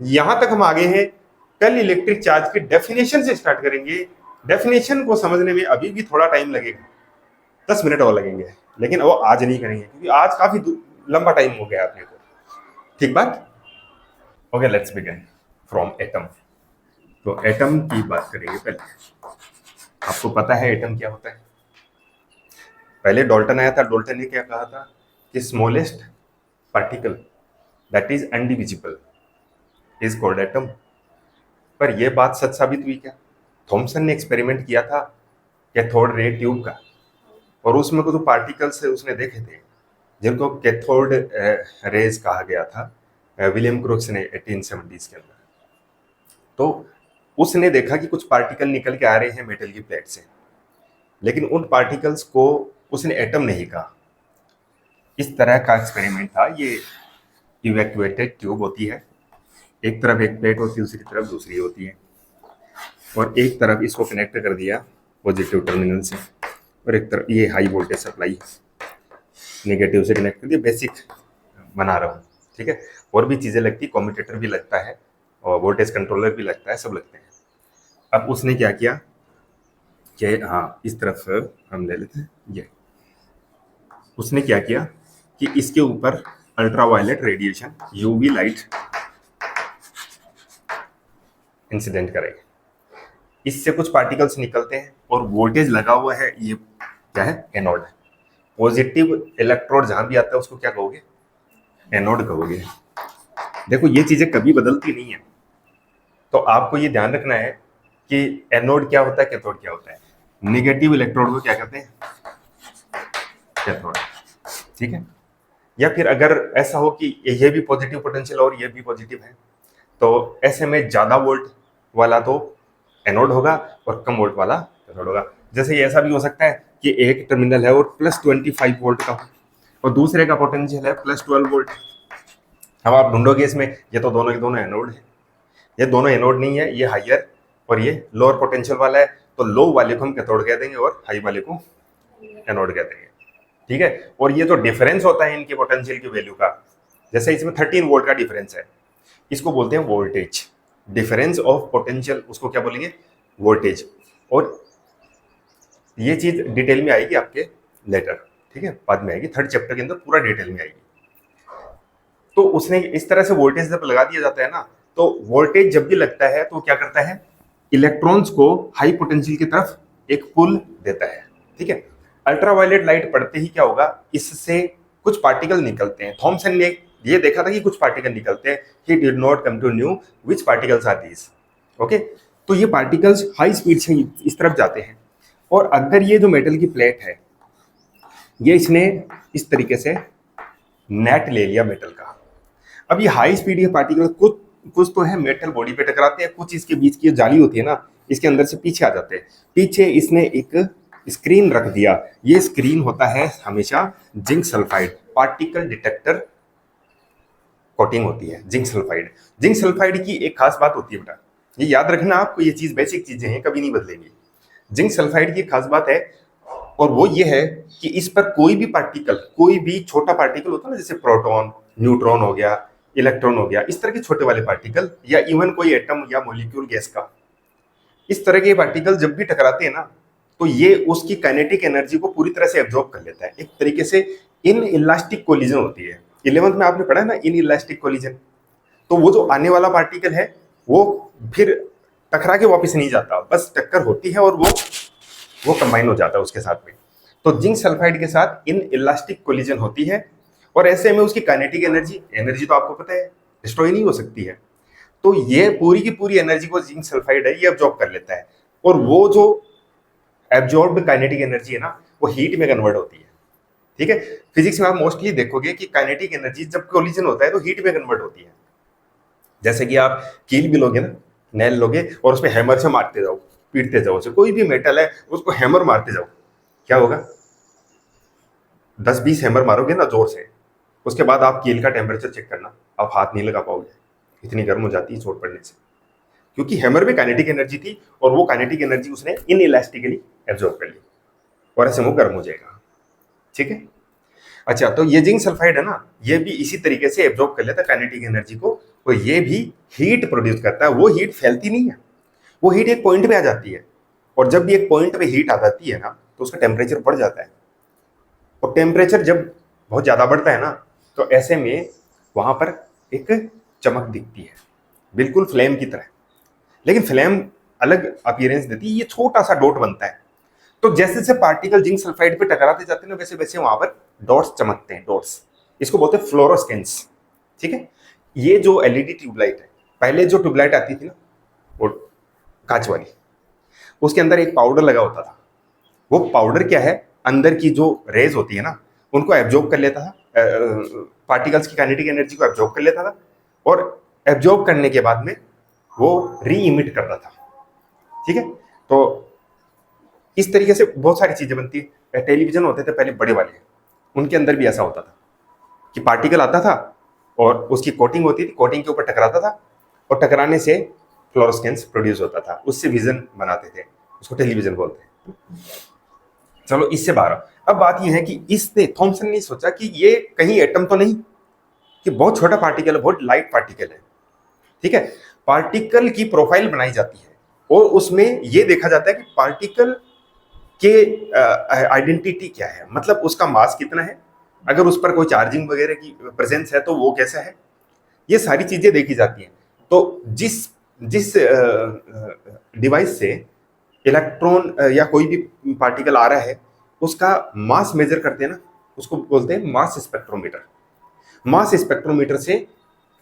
यहां तक हम आगे हैं। कल इलेक्ट्रिक चार्ज की डेफिनेशन से स्टार्ट करेंगे। डेफिनेशन को समझने में अभी भी थोड़ा टाइम लगेगा, 10 मिनट और लगेंगे, लेकिन वो आज नहीं करेंगे क्योंकि आज काफी लंबा टाइम हो गया अपने को। ठीक बात। Okay, let's begin from atom. तो एटम की बात करेंगे पहले। आपको पता है एटम क्या होता है? पहले डॉल्टन आया था, डॉल्टन ने क्या कहा था कि smallest particle that is undivisible is called atom. पर यह बात सच साबित हुई क्या? थॉमसन ने एक्सपेरिमेंट किया था कैथोड रे ट्यूब का, और उसमें कुछ पार्टिकल्स उसने देखे थे जिनको कैथोड रेज कहा गया था, विलियम क्रूक्स ने 1870s के अंदर। तो उसने देखा कि कुछ पार्टिकल निकल के आ रहे हैं मेटल की प्लेट से, लेकिन उन पार्टिकल्स को उसने एटम नहीं कहा। इस तरह का एक्सपेरिमेंट था ये। इवैक्यूएटेड ट्यूब होती है, एक तरफ एक प्लेट होती है, दूसरी तरफ दूसरी होती है, और एक तरफ इसको कनेक्ट कर दिया पॉजिटिव टर्मिनल से, और एक तरफ ये हाई वोल्टेज सप्लाई नेगेटिव से कनेक्ट कर दिया। बेसिक बना रहा हूँ, ठीक है। और भी चीजें लगती, कम्यूटेटर भी लगता है और वोल्टेज कंट्रोलर भी लगता है, सब लगते हैं। अब उसने क्या किया कि हाँ, इस तरफ हम ले लेते हैं ये। उसने क्या किया कि इसके ऊपर ultraviolet radiation, UV light incident करेगा। इससे कुछ पार्टिकल्स निकलते हैं और वोल्टेज लगा हुआ है। ये क्या है? एनोड। पॉजिटिव इलेक्ट्रोड जहां भी आता है उसको क्या कहोगे? एनोड कहोगे। देखो, ये चीजें कभी बदलती नहीं है, तो आपको ये ध्यान रखना है कि एनोड क्या होता है, कैथोड क्या होता है। नेगेटिव इलेक्ट्रोड को क्या कहते हैं? कैथोड। ठीक है। या फिर अगर ऐसा हो कि ये भी पॉजिटिव पोटेंशियल और ये भी पॉजिटिव है, तो ऐसे में ज्यादा वोल्ट वाला तो एनोड होगा और कम वोल्ट वाला कैथोड होगा। जैसे ये ऐसा भी हो सकता है कि एक टर्मिनल है और +25 वोल्ट का, और दूसरे का पोटेंशियल है +12 वोल्ट। अब आप ढूंढोगे इसमें, ये तो दोनों के दोनों एनोड है। ये दोनों एनोड नहीं है, ये हाइयर और ये लोअर पोटेंशियल वाला है, तो लो वाले को हम कैथोड कह देंगे और हाई वाले को एनोड कह देंगे। ठीक है। और ये जो डिफरेंस होता है इनके पोटेंशियल की वैल्यू का, जैसे इसमें 13 वोल्ट का डिफरेंस है, इसको बोलते हैं वोल्टेज। डिफरेंस ऑफ पोटेंशियल, उसको क्या बोलेंगे? वोल्टेज। और ये चीज डिटेल में आएगी आपके लेटर, ठीक है, बाद में आएगी, 3rd चैप्टर के अंदर पूरा डिटेल में आएगी। तो उसने इस तरह से वोल्टेज जब लगा दिया जाता है ना, तो वोल्टेज जब भी लगता है तो क्या करता है? इलेक्ट्रॉन्स को हाई पोटेंशियल की तरफ एक पुल देता है। ठीक है। अल्ट्रावायलेट लाइट पड़ते ही क्या होगा? इससे कुछ पार्टिकल निकलते हैं। थॉमसन ने ये देखा था कि कुछ पार्टिकल निकलते हैं। He did not come to know which particles are these. Okay. तो ये पार्टिकल्स हाई स्पीड से इस तरफ जाते हैं, और अगर ये जो मेटल की प्लेट है, ये इसने इस तरीके से नेट ले लिया मेटल का। अब ये हाई स्पीड ये पार्टिकल कुछ कुछ तो है मेटल बॉडी पे टकराते हैं, कुछ इसके बीच की जाली होती है ना, इसके अंदर से पीछे आ जाते हैं। पीछे इसने एक स्क्रीन रख दिया। ये स्क्रीन होता है हमेशा zinc sulphide, particle detector coating होती है जिंक सल्फाइड। जिंक सल्फाइड की एक खास बात होती है बेटा, ये याद रखना आपको, ये चीज बेसिक चीजें हैं, कभी नहीं बदलेंगी। जिंक सल्फाइड की खास बात है, और वो ये है कि इस पर कोई भी पार्टिकल, कोई भी छोटा पार्टिकल होता है ना, जैसे प्रोटॉन, न्यूट्रॉन हो गया, इलेक्ट्रॉन हो गया, इस तरह के छोटे वाले पार्टिकल, या इवन कोई एटम या मॉलिक्यूल गैस का, इस तरह के पार्टिकल जब भी टकराते हैं ना, तो ये उसकी काइनेटिक एनर्जी को पूरी तरह से एब्जॉर्ब कर लेता है। एक तरीके से इन इलास्टिक कोलिजन होती है। 11th में आपने पढ़ा है ना, इन इलास्टिक कोलिजन। तो वो जो आने वाला पार्टिकल है वो फिर टकरा के वापस नहीं जाता, बस टक्कर होती है और वो कंबाइन हो जाता है उसके साथ में। तो जिंक सल्फाइड के साथ इन इलास्टिक कोलिजन होती है, और ऐसे में उसकी काइनेटिक एनर्जी, एनर्जी तो आपको पता है डिस्ट्रॉय नहीं हो सकती है, तो ये पूरी की पूरी एनर्जी को जिंक सल्फाइड है ये एब्जॉर्ब कर लेता है। और वो जो एब्जॉर्ब्ड काइनेटिक एनर्जी है ना, वो हीट में कन्वर्ट होती है। ठीक है। फिजिक्स में आप मोस्टली देखोगे कि काइनेटिक एनर्जी जब कोलिजन होता है तो हीट में कन्वर्ट होती है। जैसे कि आप कील भी लोगे ना, नेल लोगे और उसमें हैमर से मारते जाओ, पीटते जाओ उसे, कोई भी मेटल है उसको हैमर मारते जाओ, क्या होगा? 10-20 हैमर मारोगे ना जोर से, उसके बाद आप कील का टेम्परेचर चेक करना, आप हाथ नहीं लगा पाओगे, इतनी गर्म हो जाती है चोट पड़ने से। क्योंकि हैमर में काइनेटिक एनर्जी थी, और वो काइनेटिक एनर्जी उसने इन इलास्टिकली एब्जॉर्ब कर ली, और ऐसे वो गर्म हो जाएगा। ठीक है। अच्छा, तो ये जिंक सल्फाइड है ना, ये भी इसी तरीके से एब्जॉर्ब कर लेता है काइनेटिक एनर्जी को, और ये भी हीट प्रोड्यूस करता है, वो हीट फैलती नहीं है, वो हीट एक पॉइंट पे आ जाती है। और जब भी एक पॉइंट पे हीट आ जाती है ना, तो उसका टेम्परेचर बढ़ जाता है। और टेम्परेचर जब बहुत ज्यादा बढ़ता है ना, तो ऐसे में वहां पर एक चमक दिखती है, बिल्कुल फ्लेम की तरह। लेकिन फ्लेम अलग अपीयरेंस देती है, ये छोटा सा डॉट बनता है। तो जैसे जैसे पार्टिकल जिंक सल्फाइड पे टकराते जाते हैं ना, वैसे वैसे वहां पर डॉट्स चमकते हैं, डॉट्स। इसको बोलते हैं फ्लोरोसेंस। ठीक है। ये जो एलईडी ट्यूबलाइट है, पहले जो ट्यूबलाइट आती थी ना, वो कांच वाली, उसके अंदर एक पाउडर लगा होता था। वो पाउडर क्या है, अंदर की जो रेज होती है ना, उनको एब्जॉर्ब कर लेता था, पार्टिकल्स की काइनेटिक एनर्जी को एब्जॉर्ब कर लेता था, और एब्जॉर्ब करने के बाद में वो री इमिट करता था। ठीक है। तो इस तरीके से बहुत सारी चीजें बनती है। टेलीविजन होते थे पहले बड़े वाले, उनके अंदर भी ऐसा होता था कि पार्टिकल आता था और उसकी कोटिंग होती थी, कोटिंग के ऊपर टकराता था, और टकराने से फ्लोरोसेंस प्रोड्यूस होता था, उससे विजन बनाते थे, उसको टेलीविजन बोलते हैं। चलो इससे बाहर। अब बात यह है कि इसने, थॉमसन ने सोचा कि ये कहीं एटम तो नहीं, कि बहुत छोटा पार्टिकल है, बहुत लाइट पार्टिकल है। ठीक है। पार्टिकल की प्रोफाइल बनाई जाती है और उसमें यह देखा जाता है कि पार्टिकल के आइडेंटिटी क्या है, मतलब उसका मास कितना है, अगर उस पर कोई चार्जिंग वगैरह की प्रेजेंस है तो वो कैसा है, ये सारी चीजें देखी जाती हैं। तो जिस जिस डिवाइस से इलेक्ट्रॉन या कोई भी पार्टिकल आ रहा है, उसका मास मेजर करते हैं ना, उसको बोलते हैं मास स्पेक्ट्रोमीटर। मास स्पेक्ट्रोमीटर से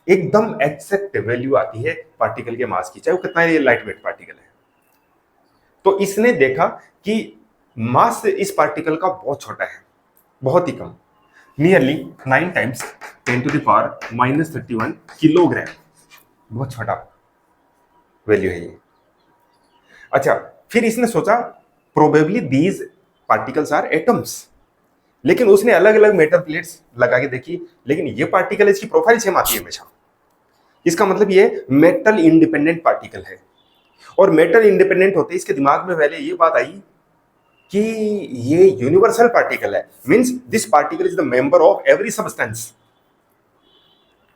एकदम एक्सैक्ट वैल्यू आती है पार्टिकल के मास की, चाहे वो कितना लाइट वेट पार्टिकल है। तो इसने देखा कि मास इस पार्टिकल का बहुत छोटा है, बहुत ही कम, नियरली 9 टाइम्स 10⁻⁻31 किलोग्राम, बहुत छोटा वैल्यू है ये। अच्छा, फिर इसने सोचा probably these particles are atoms, लेकिन उसने अलग अलग मेटल प्लेट्स लगा के देखी, लेकिन ये पार्टिकल, इसकी प्रोफाइल सेम आती है हमेशा। इसका मतलब ये मेटल इंडिपेंडेंट पार्टिकल है। और मेटल इंडिपेंडेंट होते इसके दिमाग में पहले ये बात आई कि ये यूनिवर्सल पार्टिकल है, means this particle is the member of every substance.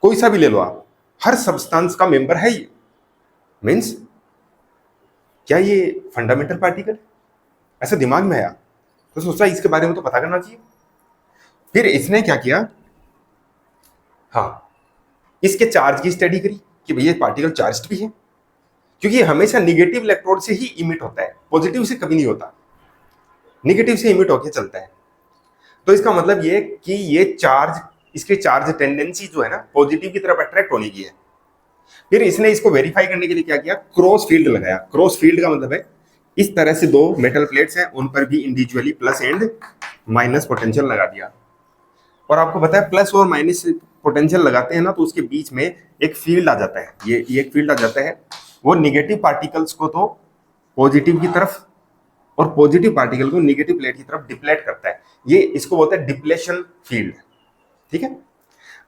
कोई सा भी ले लो आप, हर सब्सटेंस का मेंबर है ये। मींस क्या ये फंडामेंटल पार्टिकल, ऐसा दिमाग में आया। तो सोचा इसके बारे में तो पता करना चाहिए। फिर इसने क्या किया, हाँ, इसके चार्ज की स्टडी करी कि भैया पार्टिकल चार्ज्ड भी है, क्योंकि ये हमेशा निगेटिव इलेक्ट्रोड से ही इमिट होता है, पॉजिटिव से कभी नहीं होता, निगेटिव से इमिट होकर चलता है। तो इसका मतलब ये कि ये चार्ज, इसकी चार्ज टेंडेंसी जो है ना, पॉजिटिव की तरफ अट्रैक्ट होने की है। फिर इसने इसको वेरीफाई करने के लिए क्या किया, क्रॉस फील्ड लगाया। क्रॉस फील्ड का मतलब है इस तरह से दो मेटल प्लेट्स हैं, उन पर भी individually plus and minus potential लगा दिया। और आपको पता है प्लस और माइनस पोटेंशियल लगाते हैं ना, तो उसके बीच में एक फील्ड आ जाता है, ये एक फील्ड आ जाता है, वो निगेटिव पार्टिकल्स को तो पॉजिटिव की तरफ और पॉजिटिव पार्टिकल को निगेटिव प्लेट की तरफ डिप्लेट करता है। ये इसको बोलते हैं डिप्लेशन फील्ड। ठीक है।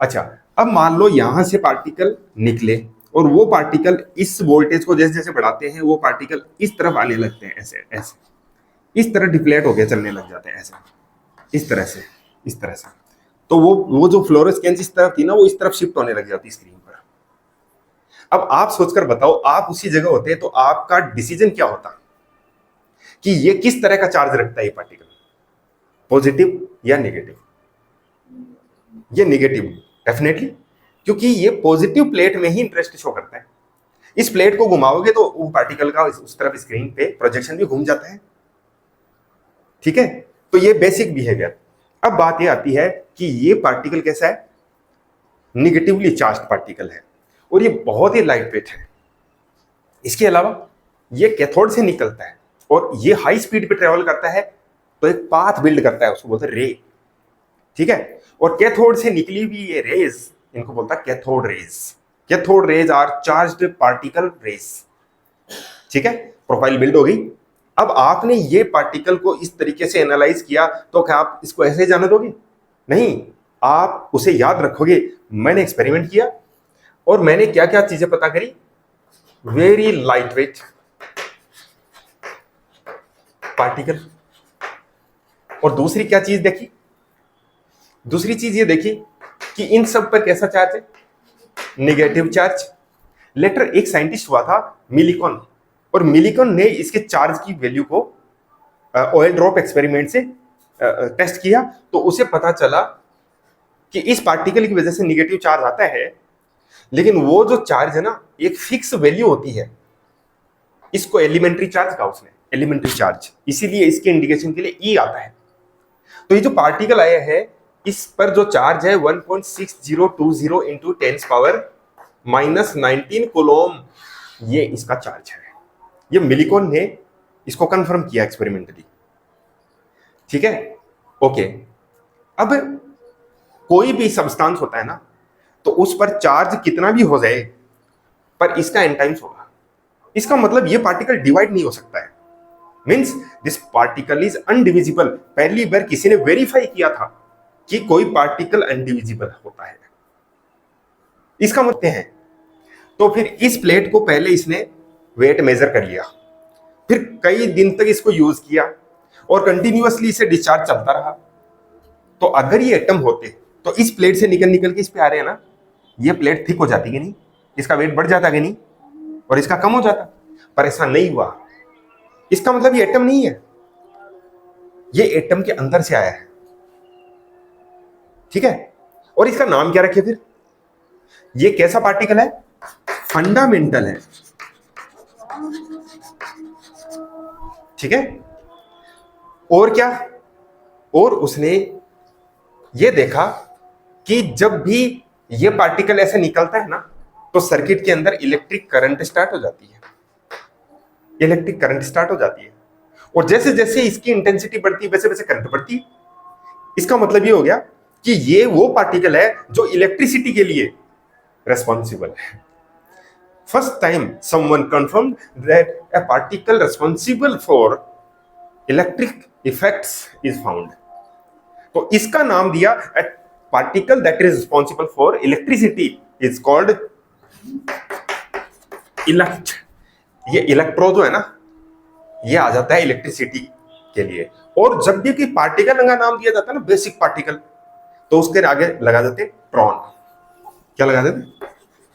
अच्छा, अब मान लो यहां से पार्टिकल निकले और वो पार्टिकल इस वोल्टेज को जैसे जैसे बढ़ाते हैं, वो पार्टिकल इस तरफ आने लगते हैं, ऐसे ऐसे, इस तरह डिप्लेट होकर चलने लग जाते हैं, ऐसे, इस तरह से, इस तरह से। तो वो जो फ्लोरोसेंस इस तरफ थी ना, वो इस तरफ शिफ्ट होने लग जाती स्क्रीन पर। अब आप सोचकर बताओ, आप उसी जगह होते तो आपका डिसीजन क्या होता कि ये किस तरह का चार्ज रखता है ये पार्टिकल, पॉजिटिव या नेगेटिव? ये नेगेटिव डेफिनेटली, क्योंकि ये पॉजिटिव प्लेट में ही इंटरेस्ट शो करता है। इस प्लेट को घुमाओगे तो वो पार्टिकल का उस तरफ स्क्रीन पे प्रोजेक्शन भी घूम जाता है। ठीक है। तो ये बेसिक बिहेवियर। अब बात ये आती है कि ये पार्टिकल कैसा है, निगेटिवली चार्ज पार्टिकल है, और ये बहुत ही लाइट वेट है। इसके अलावा ये कैथोड से निकलता है और ये हाई स्पीड पे ट्रेवल करता है, तो एक पाथ बिल्ड करता है, उसको बोलते हैं रे। ठीक है। और कैथोड से निकली हुई ये रेज, इनको बोलता है cathode rays. Cathode rays are charged particle rays. ठीक है। प्रोफाइल बिल्ड हो गई। अब आपने ये पार्टिकल को इस तरीके से एनालाइज किया, तो क्या आप इसको ऐसे ही जाने दोगे? नहीं, आप उसे याद रखोगे, मैंने एक्सपेरिमेंट किया और मैंने क्या क्या चीजें पता करी। Very light weight particle. और दूसरी क्या चीज देखी, दूसरी चीज ये देखी कि इन सब पर कैसा चार्ज है, नेगेटिव चार्ज। लेटर एक साइंटिस्ट हुआ था मिलिकॉन, और मिलिकॉन ने इसके चार्ज की वैल्यू को ऑयल ड्रॉप एक्सपेरिमेंट से टेस्ट किया, तो उसे पता चला कि इस पार्टिकल की वजह से निगेटिव चार्ज आता है, लेकिन वो जो चार्ज है ना एक फिक्स वैल्यू होती है। इसको एलिमेंट्री चार्ज कहा उसने, एलिमेंट्री चार्ज, इसीलिए इसके इंडिकेशन के लिए ई आता है। तो ये जो पार्टिकल आया है इस पर जो चार्ज है 1.6020 इंटू 10⁻⁻19 कूलोम, ये इसका चार्ज है। ये मिलिकॉन ने इसको कंफर्म किया एक्सपेरिमेंटली। ठीक है, ओके। अब कोई भी सब्सटेंस होता है ना, तो उस पर चार्ज कितना भी हो जाए पर इसका एन टाइम्स होगा। इसका मतलब ये पार्टिकल डिवाइड नहीं हो सकता है, मीन्स दिस पार्टिकल इज अनडिविजिबल। पहली बार किसी ने वेरीफाई किया था कि कोई पार्टिकल अनडिविजिबल होता है, इसका मतलब है। तो फिर इस प्लेट को पहले इसने वेट मेजर कर लिया, फिर कई दिन तक इसको यूज किया और कंटिन्यूअसली इसे डिस्चार्ज चलता रहा। तो अगर ये एटम होते तो इस प्लेट से निकल निकल के इस पे आ रहे हैं ना, ये प्लेट थिक हो जाती कि नहीं, इसका वेट बढ़ जाता कि नहीं, और इसका कम हो जाता। पर ऐसा नहीं हुआ। इसका मतलब ये एटम नहीं है, ये एटम के अंदर से आया है। ठीक है, और इसका नाम क्या रखे फिर? ये कैसा पार्टिकल है? फंडामेंटल है। ठीक है, और क्या? और उसने ये देखा कि जब भी ये पार्टिकल ऐसे निकलता है ना, तो सर्किट के अंदर इलेक्ट्रिक करंट स्टार्ट हो जाती है, इलेक्ट्रिक करंट स्टार्ट हो जाती है। और जैसे जैसे इसकी इंटेंसिटी बढ़ती है वैसे वैसे करंट बढ़ती है। इसका मतलब ये हो गया कि ये वो पार्टिकल है जो इलेक्ट्रिसिटी के लिए रेस्पॉन्सिबल है। First time someone confirmed that a particle responsible for electric effects is found. तो इसका नाम दिया, a particle that is responsible for electricity is called elect. ये इलेक्ट्रो जो है ना, ये आ जाता है इलेक्ट्रिसिटी के लिए। और जब भी कोई पार्टिकल का नाम दिया जाता है ना, बेसिक पार्टिकल, तो उसके आगे लगा देते ट्रॉन। क्या लगा देते?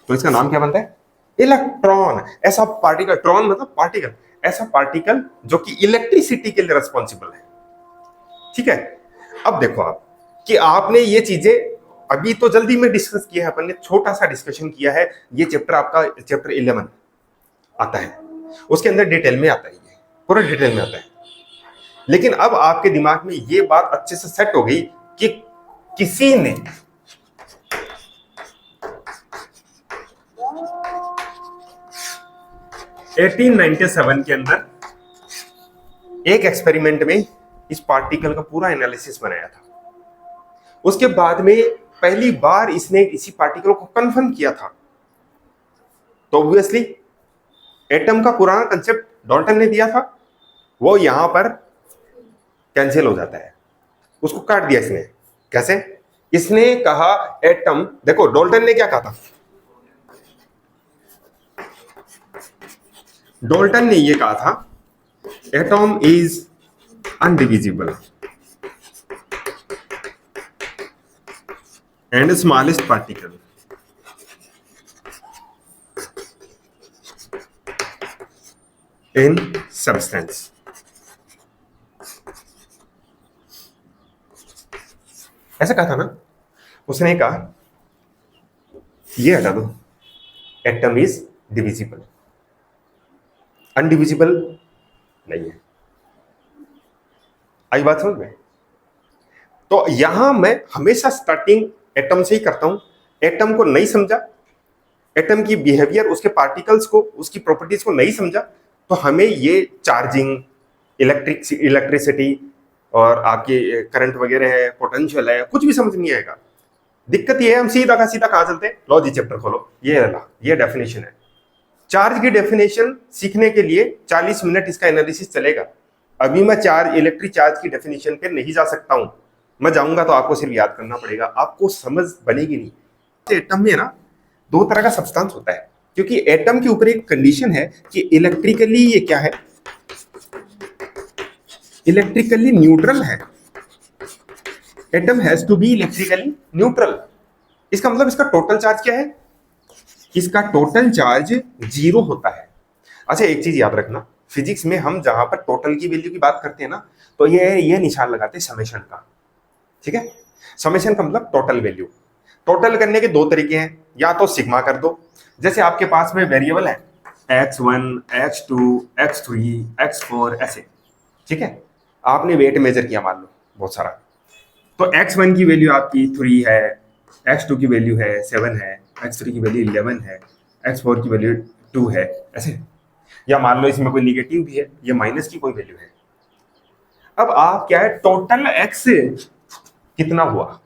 तो इसका नाम क्या बनता है? इलेक्ट्रॉन। ऐसा पार्टिकल, ट्रॉन मतलब पार्टिकल, ऐसा पार्टिकल जो कि इलेक्ट्रिसिटी के लिए रिस्पॉन्सिबल है। ठीक है, अब देखो आप कि आपने ये चीजें अभी तो जल्दी में डिस्कस किया है, अपन ने छोटा सा डिस्कशन किया है। ये चैप्टर आपका चैप्टर 11 आता है, उसके अंदर डिटेल में आता है, ये पूरा डिटेल में आता है। लेकिन अब आपके दिमाग में ये बात अच्छे से सेट हो गई कि किसी ने (1897) के अंदर एक एक्सपेरिमेंट में इस पार्टिकल का पूरा एनालिसिस बनाया था। उसके बाद में पहली बार इसने इसी पार्टिकल को कंफर्म किया था। तो ऑब्वियसली एटम का पुराना कंसेप्ट डाल्टन ने दिया था, वो यहां पर कैंसिल हो जाता है, उसको काट दिया इसने। कैसे? इसने कहा एटम, देखो डाल्टन ने क्या कहा था, डाल्टन ने ये कहा था atom is undivisible and smallest particle in substance। ऐसा कहा था ना उसने, कहा ये हटा दो, एटम इज डिविजिबल, अनडिविजिबल नहीं है। आई बात समझ में? तो यहां मैं हमेशा स्टार्टिंग एटम से ही करता हूं। एटम को नहीं समझा, एटम की बिहेवियर, उसके पार्टिकल्स को, उसकी प्रॉपर्टीज को नहीं समझा, तो हमें ये चार्जिंग, इलेक्ट्रिसिटी और आपके करंट वगैरह है, पोटेंशियल है, कुछ भी समझ नहीं आएगा। दिक्कत ये है, हम सीधा का सीधा कहां चलते हैं, लो जी चैप्टर खोलो, ये डेफिनेशन है। चार्ज की डेफिनेशन सीखने के लिए 40 मिनट इसका एनालिसिस चलेगा। अभी मैं इलेक्ट्रिक चार्ज की डेफिनेशन पे नहीं जा सकता हूं, मैं जाऊंगा तो आपको सिर्फ याद करना पड़ेगा, आपको समझ बनेगी नहीं। एटम में ना दो तरह का सब्सटेंस होता है, क्योंकि एटम के ऊपर एक कंडीशन है कि इलेक्ट्रिकली ये क्या है, इलेक्ट्रिकली न्यूट्रल है। Atom has to be electrically neutral. इसका मतलब इसका टोटल चार्ज क्या है? इसका टोटल चार्ज 0 होता है। अच्छा एक चीज याद रखना, फिजिक्स में हम जहां पर टोटल की वैल्यू की बात करते हैं ना, तो ये निशान लगाते हैं समेशन का। ठीक है, समेशन का मतलब टोटल वैल्यू। टोटल करने के दो तरीके हैं, या तो सिग्मा कर दो, जैसे आपके पास में वेरिएबल है x1 x2 x3 x4 ऐसे। ठीक है, आपने वेट मेजर किया मान लो बहुत सारा, तो x1 की वैल्यू आपकी 3 है, x2 की वैल्यू है 7 है, x3 की वैल्यू 11 है, x4 की वैल्यू 2 है ऐसे। या मान लो इसमें कोई निगेटिव भी है, ये माइनस की कोई वैल्यू है। अब आप क्या है, टोटल x कितना हुआ,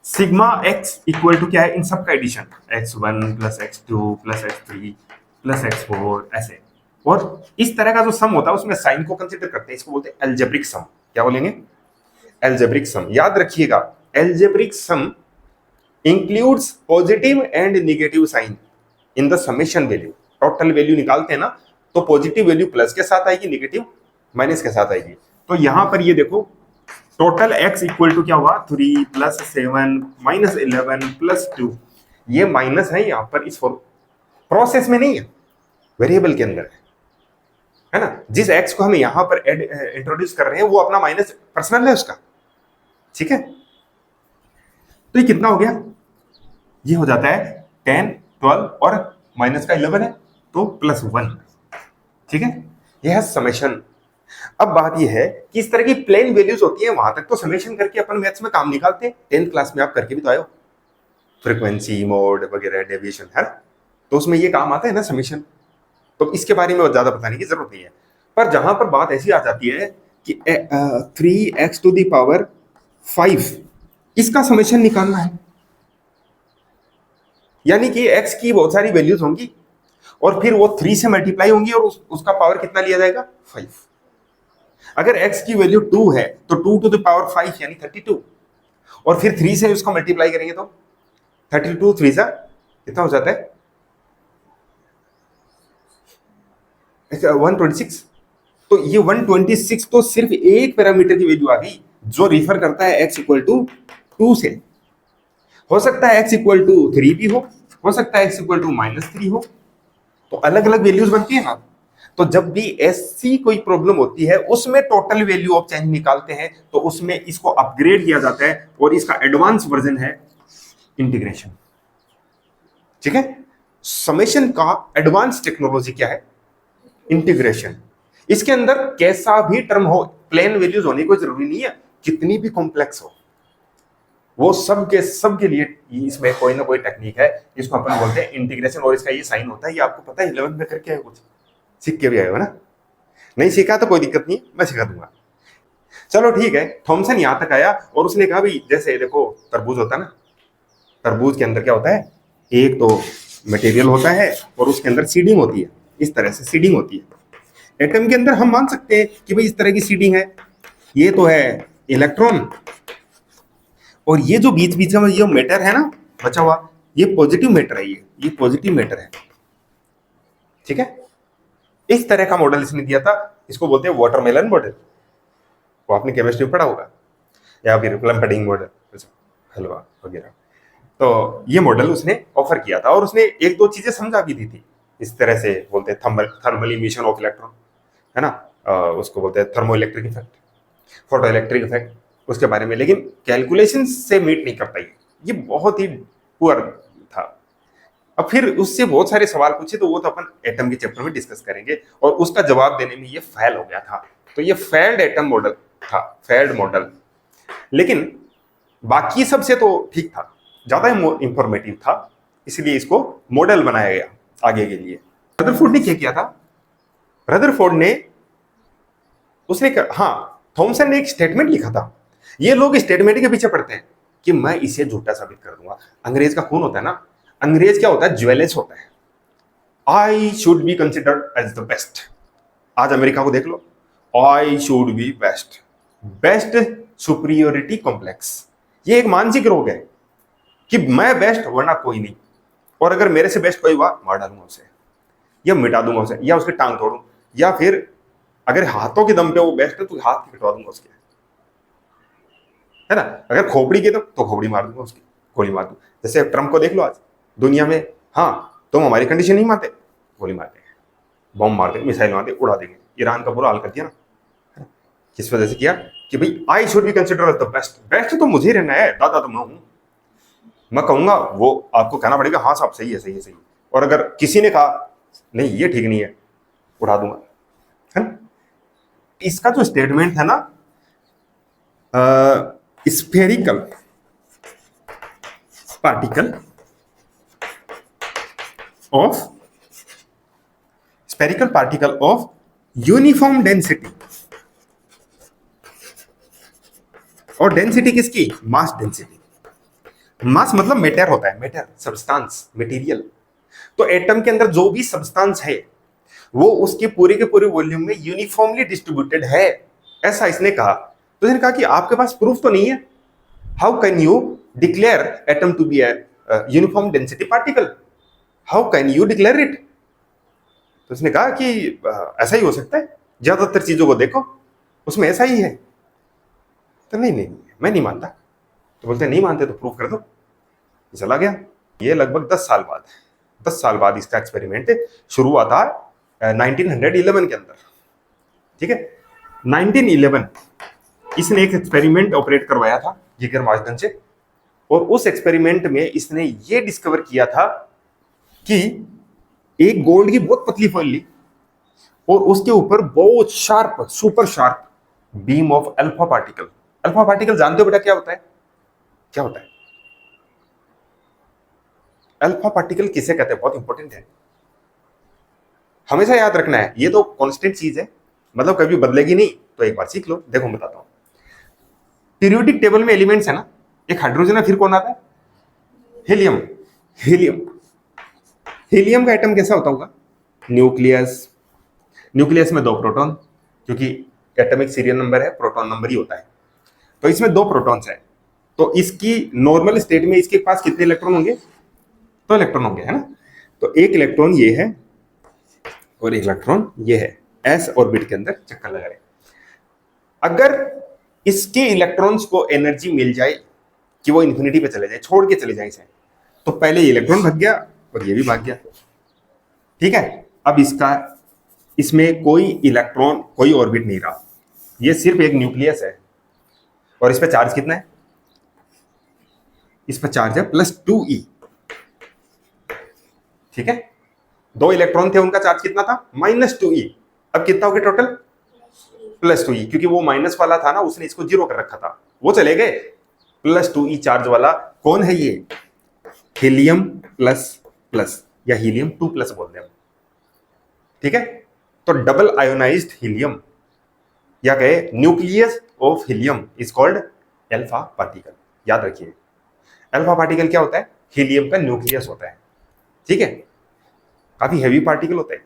सिग्मा एक्स इक्वल टू क्या है, इन सब का addition, x1 plus x2 plus x3 plus x4 ऐसे। और इस तरह का जो सम होता है उसमें साइन को कंसीडर करते हैं, इसको बोलते हैं एल्जेब्रिक सम। क्या बोलेंगे, एल्जेब्रिक सम। याद रखिएगा, algebraic sum includes positive and negative sign in the summation value. Total value निकालते हैं ना, तो पॉजिटिव वैल्यू प्लस के साथ आएगी, नेगेटिव माइनस के साथ आएगी। तो यहां पर ये देखो, टोटल x इक्वल टू क्या हुआ, 3 प्लस 7 माइनस 11 प्लस 2। ये माइनस है यहां पर, इस प्रोसेस में नहीं है, वेरिएबल के अंदर है ना। जिस x को हम यहां पर इंट्रोड्यूस कर रहे हैं वो अपना माइनस पर्सनल है उसका। ठीक है, तो ये कितना हो गया, ये हो जाता है 10 12 और माइनस का 11 है तो प्लस 1। ठीक है, यह है समेशन। अब बात यह है कि इस तरह की प्लेन वैल्यूज होती है, वहां तक तो समेशन करके अपन मैथ्स में काम निकालते हैं, 10th क्लास में आप करके भी तो आए हो, फ्रीक्वेंसी मोड वगैरह डेविएशन है ना, तो उसमें ये काम आता है ना समेशन। तो इसके बारे में ज्यादा बताने की जरूरत नहीं है। पर जहां पर बात ऐसी आ जाती है कि 3x⁵ इसका समेशन निकालना है, यानी कि x की बहुत सारी वैल्यूज होंगी और फिर वो 3 से मल्टीप्लाई होंगी और उसका पावर कितना लिया जाएगा, 5। अगर x की वैल्यू 2 है तो 2 टू द पावर 5 यानी 32, और फिर 3 से उसको मल्टीप्लाई करेंगे तो 32 3 सा कितना हो जाता है, 126। तो ये 126 तो सिर्फ एक पैरामीटर की वैल्यू आ गई जो रिफर करता है x इक्वल टू 2 से। हो सकता है x इक्वल टू 3 भी हो सकता है x इक्वल टू -3 हो, तो अलग अलग वैल्यूज बनती है ना। तो जब भी ऐसी कोई प्रॉब्लम होती है उसमें टोटल वैल्यू ऑफ चेंज निकालते हैं, तो उसमें इसको अपग्रेड किया जाता है और इसका एडवांस वर्जन है इंटीग्रेशन। ठीक है, समेशन का एडवांस टेक्नोलॉजी क्या है, इंटीग्रेशन। इसके अंदर कैसा भी टर्म हो, प्लेन वैल्यूज होने को जरूरी नहीं है, कितनी भी कॉम्प्लेक्स हो, वो सबके लिए इसमें कोई ना कोई टेक्निक है, इसको अपन बोलते हैं इंटीग्रेशन। और इसका ये साइन होता है, ये आपको पता है 11th में करके आए, कुछ सीख के भी आए हो ना। नहीं सीखा तो कोई दिक्कत नहीं, मैं सिखा दूंगा। चलो ठीक है, थॉमसन यहां तक आया और उसने कहा भाई जैसे देखो तरबूज होता है ना, तरबूज के अंदर क्या होता है, एक तो मटेरियल होता है और उसके अंदर सीडिंग होती है, इस तरह से सीडिंग होती है। एटम के अंदर हम मान सकते हैं कि भाई इस तरह की सीडिंग है, ये तो है इलेक्ट्रॉन, और ये जो बीच बीच में ये मैटर है ना बचा हुआ, ये पॉजिटिव मैटर है, ये पॉजिटिव मैटर है। ठीक है, इस तरह का मॉडल इसने दिया था, इसको बोलते हैं वाटरमेलन मॉडल। वो आपने केमिस्ट्री में पढ़ा होगा, या फिर प्लम पडिंग मॉडल, हलवा वगैरह। तो ये मॉडल उसने ऑफर किया था और उसने एक दो चीजें समझा भी दी थी। इस तरह से बोलते हैं थर्मल इमिशन ऑफ इलेक्ट्रॉन, है ना, उसको बोलते हैं thermo electric effect, photo electric effect, उसके बारे में। लेकिन कैलकुलेशन से मीट नहीं करता, ये बहुत ही पुअर था। अब फिर उससे बहुत सारे सवाल पूछे, तो वो तो अपन एटम के चैप्टर में डिस्कस करेंगे, और उसका जवाब देने में ये फेल हो गया था। तो ये फेल्ड एटम मॉडल था, फेल्ड मॉडल। लेकिन बाकी सबसे तो ठीक था, ज्यादा इंफॉर्मेटिव था, इसलिए इसको मॉडल बनाया गया आगे के लिए। रदरफोर्ड ने क्या किया था, रदरफोर्ड ने उसने हाँ, थॉमसन ने एक स्टेटमेंट लिखा था। ये लोग स्टेटमेंट के पीछे पड़ते हैं कि मैं इसे झूठा साबित कर दूंगा। अंग्रेज का खून होता है ना, अंग्रेज क्या होता है, ज्वेलर्स होता है। I should be considered as the best. आज अमेरिका को देख लो, I should be best, best superiority complex. ये एक मानसिक रोग है कि मैं बेस्ट वरना कोई नहीं, और अगर मेरे से बेस्ट कोई हुआ मार डालूंगा उसे, या मिटा दूंगा उसे, या उसकी टांग तोड़ूं, या फिर अगर हाथों के दम पे वो बेस्ट है तो हाथ कटवा दूंगा उसके, है ना। अगर खोपड़ी के दम तो खोपड़ी मार दूंगा उसकी, गोली मार दूंगा। जैसे ट्रम्प को देख लो, आज दुनिया में हाँ तुम हमारी कंडीशन नहीं मानते, गोली मार देंगे, बॉम्ब मार देंगे, मिसाइल मार देंगे, उड़ा देंगे। ईरान का बुरा हाल कर दिया ना, किस वजह से किया कि भाई आई should be consider the best. Best तो मुझे ही रहना है, दादा तो मैं हूं, मैं कहूंगा वो आपको कहना पड़ेगा हाँ साहब सही है सही है सही है। और अगर किसी ने कहा नहीं ये ठीक नहीं है, उड़ा दूंगा, है ना। इसका जो स्टेटमेंट है ना, spherical particle of spherical particle of uniform density, और डेंसिटी किसकी, मास डेंसिटी। मास मतलब मैटर होता है, मैटर, सब्सटेंस, मटेरियल। तो एटम के अंदर जो भी सब्सटेंस है वो उसके पूरे के पूरे वॉल्यूम में यूनिफॉर्मली डिस्ट्रीब्यूटेड है, ऐसा इसने कहा। तो इसने कहा कि आपके पास प्रूफ तो नहीं है, how can you declare atom to be a uniform density particle, how can you declare it. तो उसने कहा कि ऐसा ही हो सकता है, ज्यादातर चीजों को देखो उसमें ऐसा ही है। तो नहीं नहीं मैं नहीं मानता। तो बोलते नहीं मानते तो प्रूफ कर दो। चला गया। ये लगभग 10 साल बाद, 10 साल बाद इसका एक्सपेरिमेंट शुरू हुआ था 1911 के अंदर, ठीक है। 1911 इसने एक एक्सपेरिमेंट ऑपरेट करवाया था जिगर मार्टन से, और उस एक्सपेरिमेंट में इसने ये डिस्कवर किया था कि एक गोल्ड की बहुत पतली फॉइल ली और उसके ऊपर बहुत sharp, super sharp beam of alpha particle. Alpha particle जानते हो बेटा क्या होता है, क्या होता है अल्फा पार्टिकल, किसे कहते हैं, बहुत इंपॉर्टेंट है, हमेशा याद रखना है। ये तो कांस्टेंट चीज है, मतलब कभी बदलेगी नहीं, तो एक बार सीख लो। देखो मैं बताता हूं, पीरियोडिक टेबल में एलिमेंट्स है ना, एक हाइड्रोजन है, फिर कौन आता है, हीलियम। हीलियम, हीलियम का एटम कैसा होता होगा, न्यूक्लियस। न्यूक्लियस में 2 प्रोटॉन, क्योंकि एटॉमिक सीरियल नंबर है, प्रोटॉन नंबर ही होता है। तो इसमें 2 प्रोटॉन्स है। तो इसकी नॉर्मल स्टेट में इसके पास कितने इलेक्ट्रॉन होंगे, 2 इलेक्ट्रॉन होंगे, है ना। तो एक इलेक्ट्रॉन ये है और एक इलेक्ट्रॉन ये है, एस ऑर्बिट के अंदर चक्कर लगा रहे। अगर इसके इलेक्ट्रॉन्स को एनर्जी मिल जाए कि वो इन्फिनिटी पे चले जाए, छोड़ के चले जाए इसे, तो पहले ये इलेक्ट्रॉन भाग गया और ये भी भाग गया, ठीक है। अब इसमें कोई इलेक्ट्रॉन, कोई ऑर्बिट नहीं रहा, ये सिर्फ एक न्यूक्लियस है। और इस पर चार्ज कितना है, इस पर चार्ज है +2e, ठीक है। 2 इलेक्ट्रॉन थे, उनका चार्ज कितना था, -2e। अब कितना हो गया टोटल, +2e, क्योंकि वो माइनस वाला था ना, उसने इसको 0 कर रखा था, वो चले गए। +2e चार्ज वाला कौन है, ये हीलियम प्लस या हीलियम 2+ बोलते हैं, ठीक है। तो डबल आयोनाइज्ड हीलियम या कहे nucleus of helium is called alpha particle. याद रखिए, अल्फा पार्टिकल क्या होता है, हीलियम का न्यूक्लियस होता है, ठीक है। काफी हैवी पार्टिकल होता है,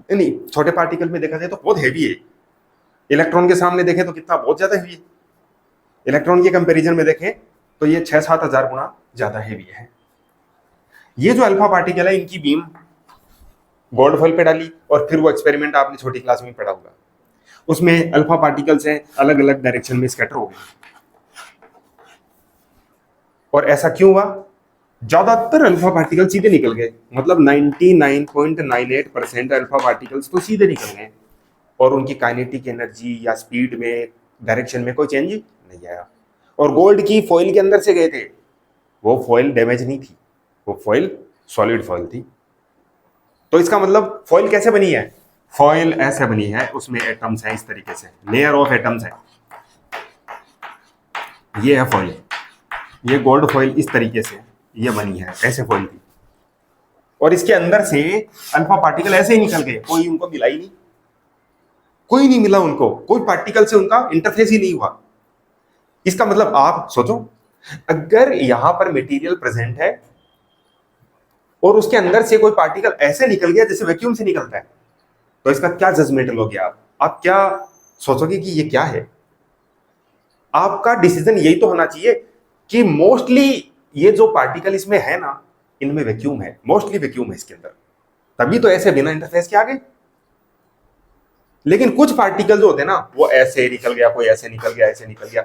नहीं छोटे पार्टिकल में देखा जाए तो बहुत हैवी है। इलेक्ट्रॉन के सामने देखें तो कितना, बहुत ज्यादा हैवी है। इलेक्ट्रॉन के कंपैरिजन में देखें तो ये 6-7 हजार गुना ज्यादा हैवी है। ये जो अल्फा पार्टिकल है, इनकी बीम गोल्ड फॉइल पे डाली, और फिर वो एक्सपेरिमेंट आपने छोटी क्लास में पढ़ा होगा, उसमें अल्फा पार्टिकल्स हैं अलग अलग डायरेक्शन में स्कैटर हो गए। और ऐसा क्यों हुआ, ज्यादातर अल्फा पार्टिकल सीधे निकल गए, मतलब 99.98% अल्फा पार्टिकल्स तो सीधे निकल गए, और उनकी काइनेटिक एनर्जी या स्पीड में, डायरेक्शन में कोई चेंज नहीं आया। और गोल्ड की फॉइल के अंदर से गए थे, वो फॉइल डैमेज नहीं थी, वो फॉइल सॉलिड फॉइल थी। तो इसका मतलब फॉइल कैसे बनी है, फॉइल ऐसे बनी है, उसमें एटम्स हैं इस तरीके से, लेयर ऑफ एटम्स है, ये है फॉइल, ये गोल्ड फॉइल इस तरीके से ये बनी है, ऐसे फॉइल थी। और इसके अंदर से अल्फा पार्टिकल ऐसे ही निकल गए, कोई उनको मिला ही नहीं, कोई नहीं मिला उनको, कोई पार्टिकल से उनका इंटरफेस ही नहीं हुआ। इसका मतलब आप सोचो, अगर यहां पर मटेरियल प्रेजेंट है और उसके अंदर से कोई पार्टिकल ऐसे निकल गया जैसे वैक्यूम से निकलता है, तो इसका क्या जजमेंट लोगे आप क्या सोचोगे कि ये क्या है। आपका डिसीजन यही तो होना चाहिए कि मोस्टली ये जो पार्टिकल इसमें है ना, इनमें वैक्यूम है, मोस्टली वैक्यूम है इसके अंदर, तभी तो ऐसे बिना इंटरफेस के आ गए। लेकिन कुछ पार्टिकल जो होते हैं ना, वो ऐसे निकल गया, कोई ऐसे निकल गया, ऐसे निकल गया,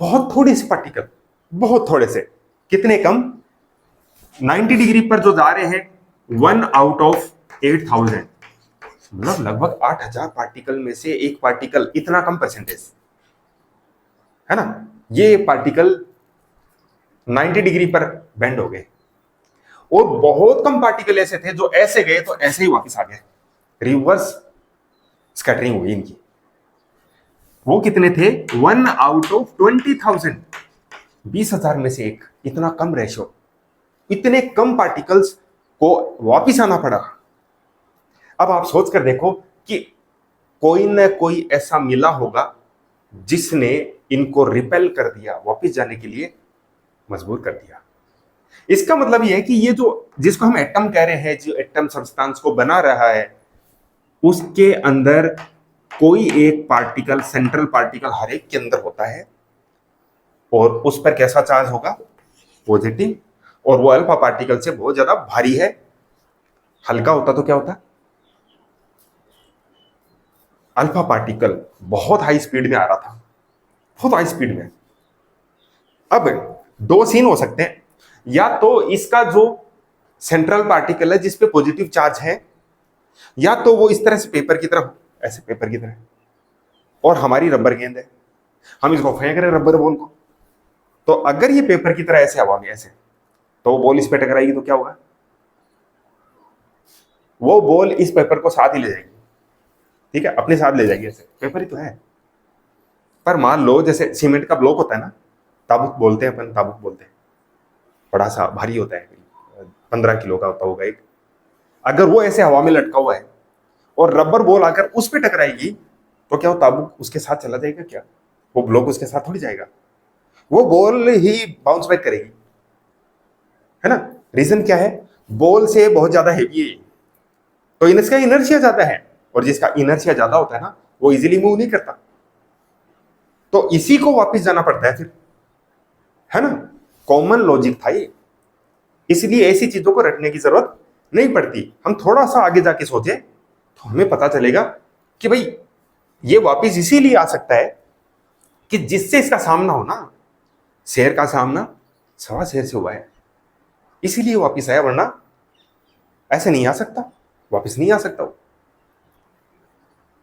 बहुत थोड़े से पार्टिकल, बहुत थोड़े से, कितने कम, 90 डिग्री पर जो जा रहे हैं 1 आउट ऑफ 8000, मतलब लगभग 8000 पार्टिकल में से एक पार्टिकल, इतना कम परसेंटेज है ना, ये पार्टिकल 90 डिग्री पर बेंड हो गए। और बहुत कम पार्टिकल ऐसे थे जो ऐसे गए तो ऐसे ही वापस आ गए, रिवर्स स्कैटरिंग हुई इनकी। वो कितने थे? 1 आउट ऑफ 20,000, 20,000 में से एक, इतना कम रेशियो, इतने कम पार्टिकल्स को वापिस आना पड़ा। अब आप सोच कर देखो कि कोई ना कोई ऐसा मिला होगा जिसने इनको रिपेल कर दिया, वापिस जाने के लिए मजबूर कर दिया। इसका मतलब यह है कि ये जो जिसको हम एटम कह रहे हैं, जो एटम सब्सटेंस को बना रहा है, उसके अंदर कोई एक पार्टिकल, सेंट्रल पार्टिकल हर एक के अंदर होता है, और उस पर कैसा चार्ज होगा? पॉजिटिव। और वो अल्फा पार्टिकल से बहुत ज्यादा भारी है। हल्का होता तो क्या होता? अल्फा पार्टिकल बहुत हाई स्पीड में आ रहा था, बहुत हाई स्पीड में। अब दो सीन हो सकते हैं, या तो इसका जो सेंट्रल पार्टिकल है जिस पे पॉजिटिव चार्ज है, या तो वो इस तरह से पेपर की तरह, ऐसे पेपर की तरह, और हमारी रबर गेंद है, हम इसको फेंक रहे हैं रबर बॉल को, तो अगर ये पेपर की तरह ऐसे हवा में ऐसे, तो वो बॉल इस पे टकराएगी तो क्या होगा? वो बॉल इस पेपर को साथ ही ले जाएगी, ठीक है, अपने साथ ले जाएगी, ऐसे पेपर ही तो है। पर मान लो जैसे सीमेंट का ब्लॉक होता है ना, ताबूत बोलते हैं अपन, ताबूत बोलते हैं, बड़ा सा भारी होता है, 15 किलो का होता होगा एक। अगर वो ऐसे हवा में लटका हुआ है और रबर बॉल आकर उस पर टकराएगी तो क्या वो ताबूत उसके साथ चला जाएगा? क्या वो ब्लॉक उसके साथ थोड़ी जाएगा? वो बॉल ही बाउंस बैक करेगी, है ना। रीजन क्या है? बॉल से बहुत ज्यादा हेवी है, तो इसका इनर्शिया ज्यादा है, और जिसका इनर्शिया ज्यादा होता है ना, वो इजीली मूव नहीं करता, तो इसी को वापस जाना पड़ता है फिर, है ना। कॉमन लॉजिक था ये, इसलिए ऐसी चीजों को रटने की जरूरत नहीं पड़ती। हम थोड़ा सा आगे जाके सोचे तो हमें पता चलेगा कि भाई ये वापस इसीलिए आ सकता है कि जिससे इसका सामना हो ना, शेर का सामना सवा शेर से हुआ है, इसीलिए वापस आया, वरना ऐसे नहीं आ सकता, वापस नहीं आ सकता वो।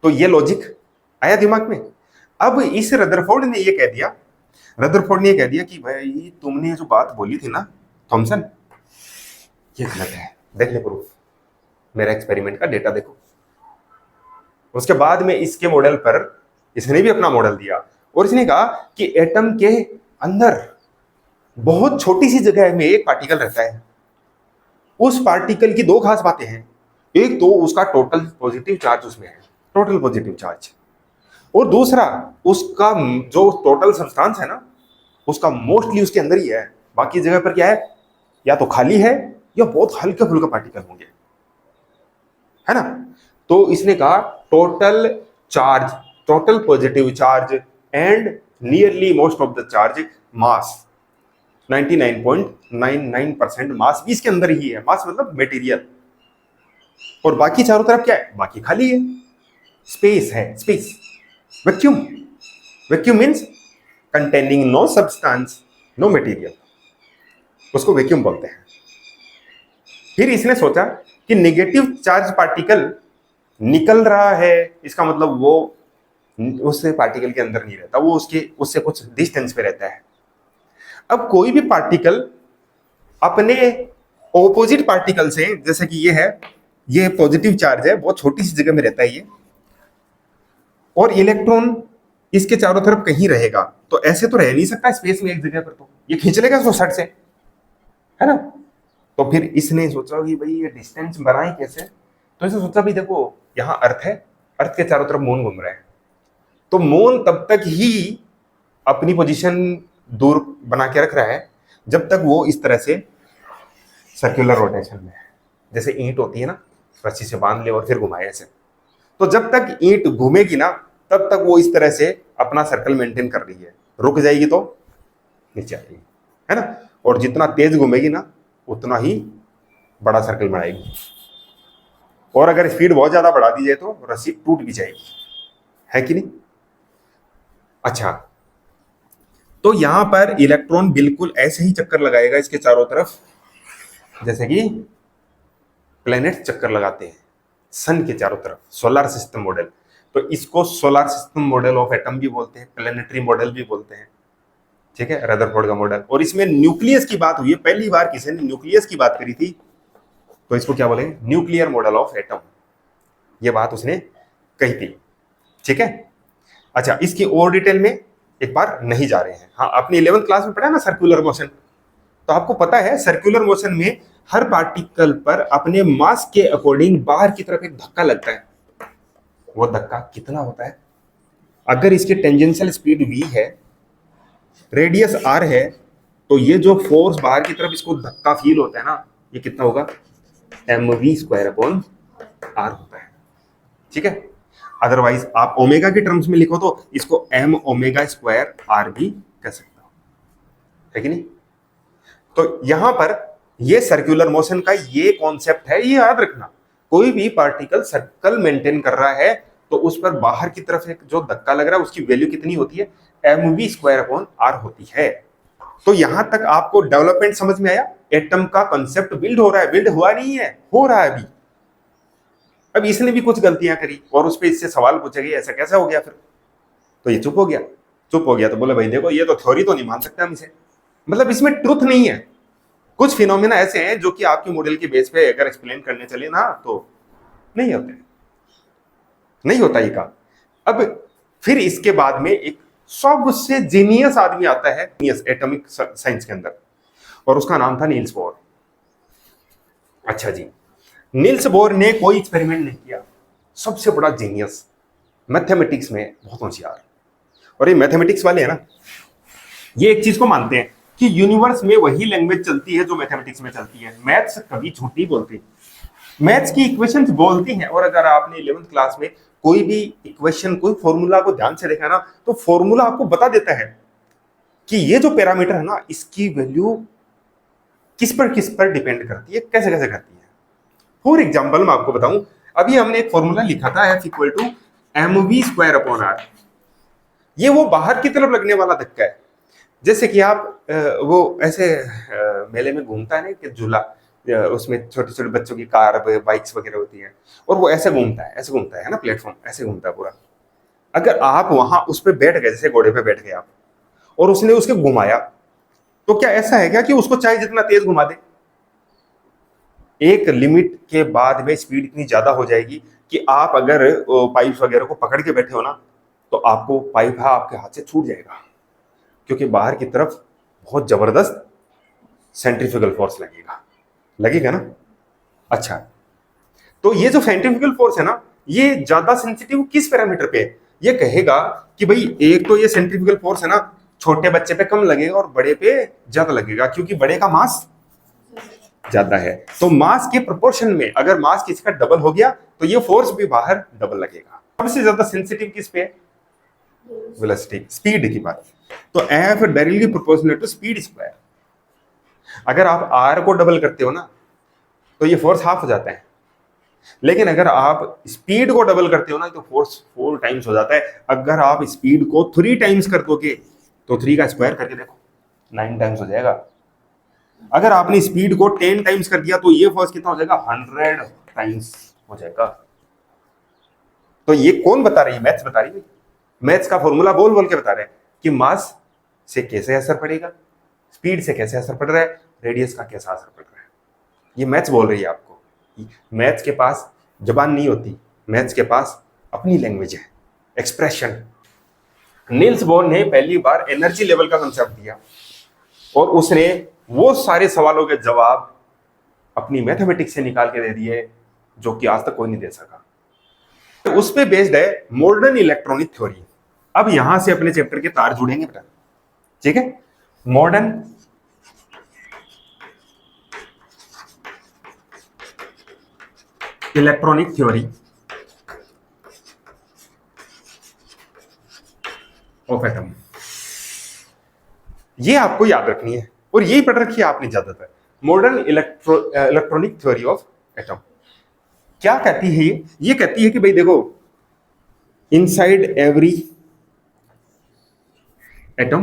तो ये लॉजिक आया दिमाग में। अब इस रदरफोर्ड ने ये कह दिया, रदरफोर्ड ने ये कह दिया कि भाई तुमने जो बात बोली थी ना थॉमसन, ये गलत है, देख ले प्रूफ, मेरा एक्सपेरिमेंट का डेटा देखो। उसके बाद में इसके मॉडल पर इसने भी अपना मॉडल दिया, और इसने कहा कि एटम के अंदर बहुत छोटी सी जगह में एक पार्टिकल रहता है। उस पार्टिकल की दो खास बातें हैं, एक तो उसका टोटल पॉजिटिव चार्ज उसमें है, टोटल पॉजिटिव चार्ज, और दूसरा उसका जो टोटल सब्सटेंस है ना, उसका मोस्टली उसके अंदर ही है, बाकी जगह पर क्या है? या तो खाली है या बहुत हल्के फुल्के पार्टिकल होंगे, है ना। तो इसने कहा total charge, total positive charge and nearly most of the charge mass, 99.99% mass भी इसके अंदर ही है। मास मतलब मटेरियल, और बाकी चारों तरफ क्या है? बाकी खाली है, स्पेस है, space, vacuum. Vacuum means containing no substance, no material, उसको वैक्यूम बोलते हैं। फिर इसने सोचा कि नेगेटिव चार्ज पार्टिकल निकल रहा है, इसका मतलब वो उस पार्टिकल के अंदर नहीं रहता, वो उससे कुछ डिस्टेंस पे रहता है। अब कोई भी पार्टिकल अपने ऑपोजिट पार्टिकल से, जैसे कि ये है, ये पॉजिटिव चार्ज है, बहुत छोटी सी जगह में रहता है ये, और इलेक्ट्रॉन इसके चारों तरफ कहीं रहेगा, तो ऐसे तो रह नहीं सकता स्पेस में एक जगह पर, तो ये खींच लेगा उसको सट से, है ना। तो फिर इसने सोचा कि भाई ये डिस्टेंस बनाए कैसे, तो इसने सोचा भी देखो यहां अर्थ है, अर्थ के चारों तरफ मून घूम रहा है, तो मून तब तक ही अपनी पोजीशन दूर बना के रख रहा है जब तक वो इस तरह से सर्कुलर रोटेशन में है। जैसे ईंट होती है ना, रस्सी से बांध ले और फिर घुमाए ऐसे, तो जब तक ईंट घूमेगी ना तब तक वो इस तरह से अपना सर्कल मेंटेन कर रही है, रुक जाएगी तो नीचे आएगी, है ना। और जितना तेज घूमेगी ना उतना ही बड़ा सर्कल बनाएगी, और अगर स्पीड बहुत ज्यादा बढ़ा दी जाए तो रस्सी टूट भी जाएगी, है कि नहीं। अच्छा, तो यहां पर इलेक्ट्रॉन बिल्कुल ऐसे ही चक्कर लगाएगा इसके चारों तरफ, जैसे कि प्लेनेट चक्कर लगाते हैं सन के चारों तरफ, सोलर सिस्टम मॉडल। तो इसको solar system model of atom भी बोलते हैं, प्लेनेटरी मॉडल भी बोलते हैं, ठीक है, रदरफोर्ड का मॉडल। और इसमें न्यूक्लियस की बात हुई है, पहली बार किसी ने न्यूक्लियस की बात करी थी, तो इसको क्या बोलेंगे, न्यूक्लियर मॉडल ऑफ एटम, ये बात उसने कही थी, ठीक है। अच्छा, इसकी और डिटेल में एक बार नहीं जा रहे हैं। हाँ, आपने 11th क्लास में पढ़ा ना सर्कुलर मोशन, तो आपको पता है सर्कुलर मोशन में हर पार्टिकल पर अपने मास के अकॉर्डिंग बाहर की तरफ एक धक्का लगता है। वो धक्का कितना होता है, अगर इसकी टेंजेंशियल स्पीड v है, रेडियस r है, तो ये जो फोर्स बाहर की तरफ इसको धक्का फील होता है ना, ये कितना होगा, mv²/r होता है, ठीक है। अदरवाइज आप ओमेगा की टर्म्स में लिखो तो इसको m⍵²r भी कह सकते हो, है कि नहीं। तो यहां पर ये सर्कुलर मोशन का ये कॉन्सेप्ट है, ये याद रखना। कोई भी पार्टिकल सर्कल मेंटेन कर रहा है तो उस पर बाहर की तरफ एक जो धक्का लग रहा है उसकी वैल्यू कितनी होती है, mv²/r होती है। तो यहां तक आपको डेवलपमेंट समझ में आया, एटम का कॉन्सेप्ट बिल्ड हो रहा है, बिल्ड हुआ नहीं है, हो रहा है अभी। अब इसने भी कुछ गलतियां करी और उस पर इससे सवाल पूछे गए ऐसा कैसा हो गया फिर, तो ये चुप हो गया। चुप हो गया तो बोले भाई देखो ये तो थ्योरी तो नहीं मान सकते हम इसे, मतलब इसमें ट्रुथ नहीं है। कुछ फिनोमेना ऐसे हैं जो कि आपके मॉडल के बेस पे अगर एक्सप्लेन करने चले ना तो नहीं होते, नहीं होता ये काम। अब फिर इसके बाद में एक सबसे जीनियस आदमी आता है एटॉमिक साइंस के अंदर, और उसका नाम था नील्स बोर। अच्छा जी, नील्स बोर ने कोई एक्सपेरिमेंट नहीं किया, सबसे बड़ा जीनियस, मैथमेटिक्स में बहुत होशियार। और ये मैथमेटिक्स वाले हैं ना, ये एक चीज को मानते हैं कि यूनिवर्स में वही लैंग्वेज चलती है जो मैथमेटिक्स में चलती है। मैथ्स कभी झूठ नहीं बोलती, मैथ्स की इक्वेशंस बोलती हैं। और अगर आपने 11th क्लास में कोई भी इक्वेशन, कोई फॉर्मूला को ध्यान से देखा ना, तो फॉर्मूला आपको बता देता है कि ये जो पैरामीटर है ना, इसकी वैल्यू किस पर डिपेंड करती है, कैसे कैसे करती है। फॉर एग्जाम्पल मैं आपको बताऊं, अभी हमने एक फॉर्मूला लिखा था F=mv²/r। ये वो बाहर की तरफ लगने वाला धक्का है। जैसे कि आप वो ऐसे मेले में घूमता है ना कि झूला, उसमें छोटे छोटे बच्चों की कार बाइक्स वगैरह होती है, और वो ऐसे घूमता है, ऐसे घूमता है ना, प्लेटफॉर्म ऐसे घूमता है पूरा। अगर आप वहां उस पर बैठ गए, जैसे घोड़े पे बैठ गए आप, और उसने उसके घुमाया, तो क्या ऐसा है क्या कि उसको चाहे जितना तेज घुमा दे, एक लिमिट के बाद में स्पीड इतनी ज्यादा हो जाएगी कि आप अगर पाइप वगैरह को पकड़ के बैठे हो ना, तो आपको पाइप है आपके हाथ से छूट जाएगा, क्योंकि बाहर की तरफ बहुत जबरदस्त सेंट्रीफ्यूगल फोर्स लगेगा, लगेगा ना। अच्छा, तो ये जो सेंट्रीफ्यूगल फोर्स है ना, ये ज्यादा सेंसिटिव किस पैरामीटर पे है, ये कहेगा कि भाई एक तो ये सेंट्रीफ्यूगल फोर्स है ना, छोटे बच्चे पे कम लगेगा और बड़े पे ज्यादा लगेगा, क्योंकि बड़े का मास ज्यादा है। तो मास के प्रोपोर्शन में अगर मास किसी का डबल हो गया तो ये फोर्स भी बाहर डबल लगेगा। सबसे ज्यादा सेंसिटिव किस पे है, वेलोसिटी, स्पीड की बात। तो F directly proportional to speed square. अगर आप आर को डबल करते हो ना, तो ये फोर्स हाफ हो जाता है, लेकिन अगर आप स्पीड को डबल करते हो ना, तो फोर्स 4 टाइम्स हो जाता है। अगर आप स्पीड को 3 टाइम्स कर दोगे तो 3 का स्क्वायर करके देखो, 9 टाइम्स हो जाएगा। अगर आपने स्पीड को 10 टाइम्स कर दिया तो ये फोर्स कितना हो जाएगा, 100 टाइम्स हो जाएगा। तो ये कौन बता रही है, मैथ्स बता रही है। मैथ्स का फॉर्मूला बोल बोल के बता रहे हैं कि मास से कैसे असर पड़ेगा, स्पीड से कैसे असर पड़ रहा है, रेडियस का कैसा असर पड़ रहा है, ये मैथ्स बोल रही है आपको। मैथ्स के पास जबान नहीं होती, मैथ्स के पास अपनी लैंग्वेज है, एक्सप्रेशन। नील्स बोर ने पहली बार एनर्जी लेवल का कंसेप्ट दिया, और उसने वो सारे सवालों के जवाब अपनी मैथमेटिक्स से निकाल के दे दिए जो कि आज तक कोई नहीं दे सका। तो उस पे बेस्ड है मॉडर्न इलेक्ट्रॉनिक थ्योरी। अब यहां से अपने चैप्टर के तार जुड़ेंगे बेटा, ठीक है। Modern electronic theory of atom, ये आपको याद रखनी है, और यही पढ़ रखी है आपने ज्यादातर। Modern electronic theory of atom क्या कहती है, ये कहती है कि भाई देखो, inside every atom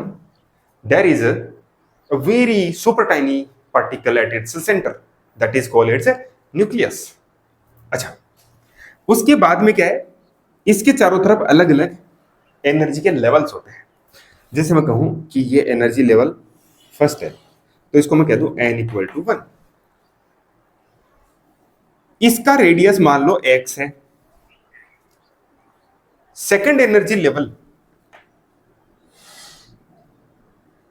there is a very super tiny particle at its centre that is called its nucleus. अच्छा, उसके बाद में क्या है, इसके चारों तरफ अलग अलग एनर्जी के लेवल्स होते हैं। जैसे मैं कहूं कि ये एनर्जी लेवल फर्स्ट है, तो इसको मैं कह दूं n=1। इसका रेडियस मान लो x है। Second energy level,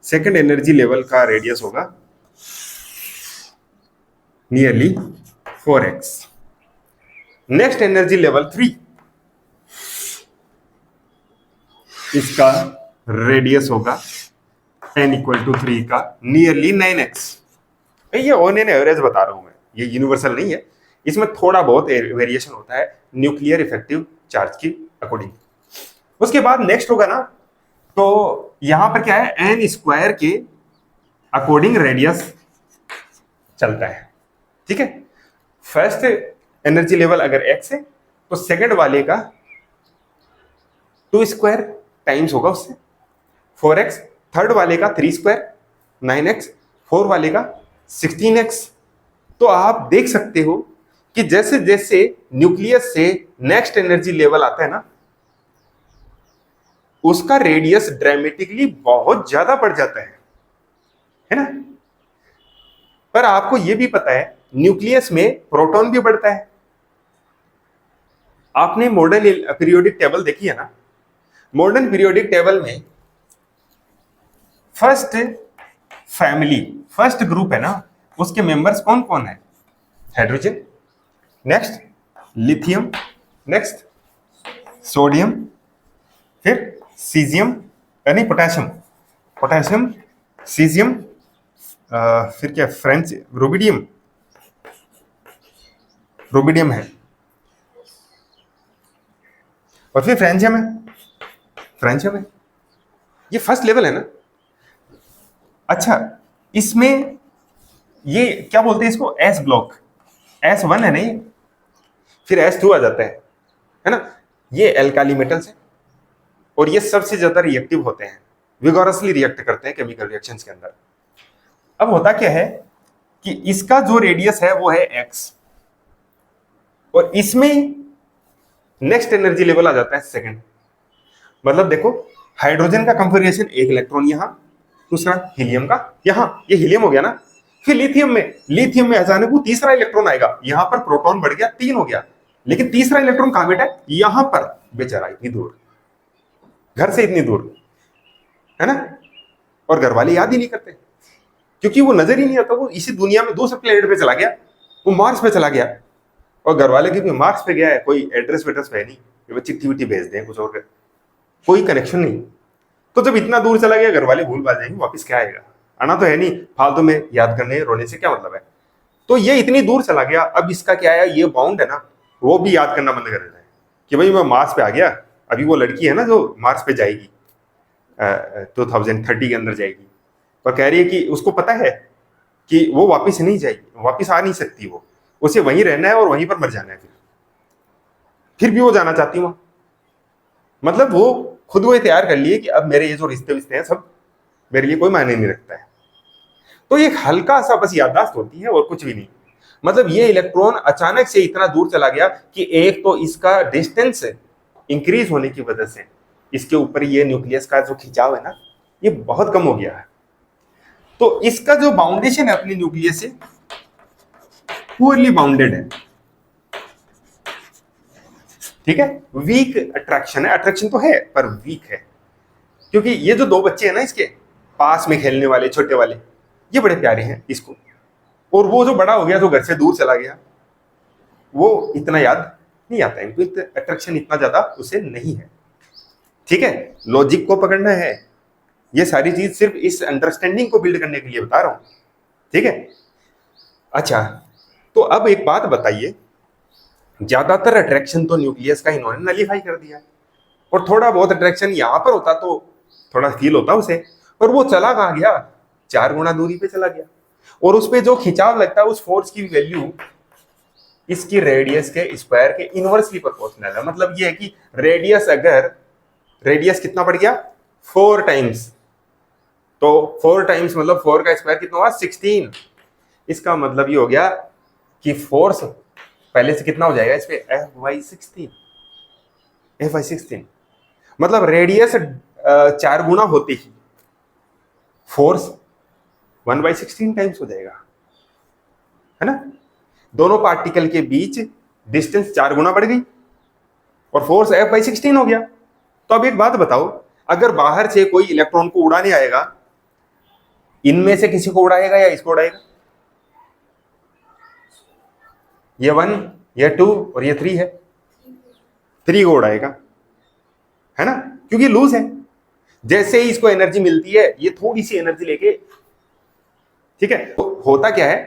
second energy level का रेडियस होगा nearly 4x। Next energy level 3, इसका रेडियस होगा n=3 का नियरली 9x। ये ऑन एन एवरेज बता रहा हूं मैं, ये यूनिवर्सल नहीं है, इसमें थोड़ा बहुत वेरिएशन होता है न्यूक्लियर इफेक्टिव चार्ज की अकॉर्डिंग। उसके बाद नेक्स्ट होगा ना, तो यहां पर क्या है, एन स्क्वायर के अकॉर्डिंग रेडियस चलता है। ठीक है, फर्स्ट एनर्जी लेवल अगर x है तो सेकंड वाले का 2 स्क्वायर टाइम्स होगा उससे 4x, थर्ड वाले का 3 स्क्वायर 9x, फोर वाले का 16x। तो आप देख सकते हो कि जैसे जैसे न्यूक्लियस से नेक्स्ट एनर्जी लेवल आता है ना, उसका रेडियस ड्रामेटिकली बहुत ज्यादा बढ़ जाता है ना। पर आपको यह भी पता है न्यूक्लियस में प्रोटॉन भी बढ़ता है। आपने मॉडर्न पीरियोडिक टेबल देखी है ना, मॉडर्न पीरियोडिक टेबल में फर्स्ट फैमिली, फर्स्ट ग्रुप है ना, उसके मेंबर्स कौन कौन है, hydrogen, next lithium, next sodium, फिर सीजियम, नहीं पोटेशियम, पोटेशियम, सीजियम, फिर क्या फ्रेंच रुबिडियम, रुबिडियम है, और फिर फ्रेंशियम है, फ्रेंशियम है। ये फर्स्ट लेवल है ना। अच्छा, इसमें ये क्या बोलते हैं इसको, एस ब्लॉक, S1 है नहीं, फिर S2 आ जाता है ना। ये एल्काली मेटल्स है और ये सबसे ज्यादा रिएक्टिव होते हैं, विगोरसली रिएक्ट करते हैं केमिकल रिएक्शंस के अंदर। अब होता क्या है कि इसका जो रेडियस है वो है x, और इसमें नेक्स्ट एनर्जी लेवल आ जाता है सेकंड। मतलब देखो, हाइड्रोजन का कंफर्मेशन एक इलेक्ट्रॉन यहां, दूसरा हीलियम का यहां, ये हीलियम हो गया ना। फिर लिथियम में अचानक वो तीसरा इलेक्ट्रॉन आएगा, यहां पर प्रोटॉन बढ़ गया, 3 हो गया, लेकिन तीसरा इलेक्ट्रॉन कहां बैठा है, यहां पर बेचारा, इतनी दूर, घर से इतनी दूर, है ना। और घर वाले याद ही नहीं करते, क्योंकि वो नजर ही नहीं आता, वो इसी दुनिया में दूसरे प्लेनेट पे चला गया, वो मार्स पे चला गया। और घर वाले की भी मार्स पे गया है, कोई एड्रेस वेड्रेस है नहीं, वो चिट्ठी विट्ठी भेज दें कुछ और, कोई कनेक्शन नहीं। तो जब इतना दूर चला गया, घर वाले भूल पा जाएंगे, वापस क्या आएगा, आना तो है नहीं, फालतू में याद करने रोने से क्या मतलब है। तो ये इतनी दूर चला गया, अब इसका क्या है, ये बाउंड है ना, वो भी याद करना बंद कर देता है कि भाई मैं मार्स पे आ गया। अभी वो लड़की है ना जो मार्स पे जाएगी, 2030 के अंदर जाएगी, और कह रही है कि उसको पता है कि वो वापस नहीं जाएगी, वापस आ नहीं सकती, वो उसे वहीं रहना है और वहीं पर मर जाना है। फिर भी वो जाना चाहती वहां, मतलब वो खुद वो तैयार कर लिए कि अब मेरे ये जो रिश्ते विश्ते हैं सब मेरे लिए कोई मायने नहीं रखता है। तो एक हल्का सा बस याददाश्त होती है और कुछ भी नहीं। मतलब ये इलेक्ट्रॉन अचानक से इतना दूर चला गया कि एक तो इसका डिस्टेंस इंक्रीज होने की वजह से इसके ऊपर ये न्यूक्लियस का जो खिंचाव है ना, ये बहुत कम हो गया है। तो इसका जो बाउंडेशन है अपनी न्यूक्लियस से पुअरली बाउंडेड है, ठीक है, वीक अट्रैक्शन है, अट्रैक्शन तो है पर वीक है। क्योंकि ये जो दो बच्चे हैं ना इसके पास में खेलने वाले छोटे वाले, ये बड़े प्यारे हैं इसको, और वो जो बड़ा हो गया जो घर से दूर चला गया, वो इतना याद नहीं आता, इनको अट्रैक्शन इतना ज्यादा उसे नहीं है। ठीक है, लॉजिक को पकड़ना है, ये सारी चीज सिर्फ इस अंडरस्टैंडिंग को बिल्ड करने के लिए बता रहा हूं, ठीक है। अच्छा, तो अब एक बात बताइए, ज्यादातर अट्रैक्शन तो न्यूक्लियस का इन्होंने नलीफाई कर दिया, और थोड़ा बहुत अट्रैक्शन यहां पर होता तो थोड़ा फील होता उसे, और वो चला कहां गया, 4 गुना दूरी पे चला गया। और उस पे जो खिंचाव लगता है उस फोर्स की वैल्यू इसकी रेडियस के स्क्वायर के इनवर्सली प्रोपोर्शनल है। मतलब ये है कि रेडियस, अगर रेडियस कितना बढ़ गया 4 टाइम्स, तो 4 टाइम्स मतलब 4 का स्क्वायर कितना हुआ 16। इसका मतलब ये हो गया कि फोर्स पहले से कितना हो जाएगा इस पे Fy16 मतलब रेडियस 4 गुना होते ही फोर्स 1/16 टाइम्स हो जाएगा, है ना। दोनों पार्टिकल के बीच डिस्टेंस 4 गुना बढ़ गई और फोर्स F/16 हो गया। तो अब एक बात बताओ, अगर बाहर से कोई इलेक्ट्रॉन को उड़ाने आएगा, इनमें से किसी को उड़ाएगा या इसको उड़ाएगा? ये 1, ये 2 और ये 3 है, 3 को उड़ाएगा, है ना, क्योंकि लूज है। जैसे ही इसको एनर्जी मिलती है ये थोड़ी सी एनर्जी लेके, ठीक है, तो होता क्या है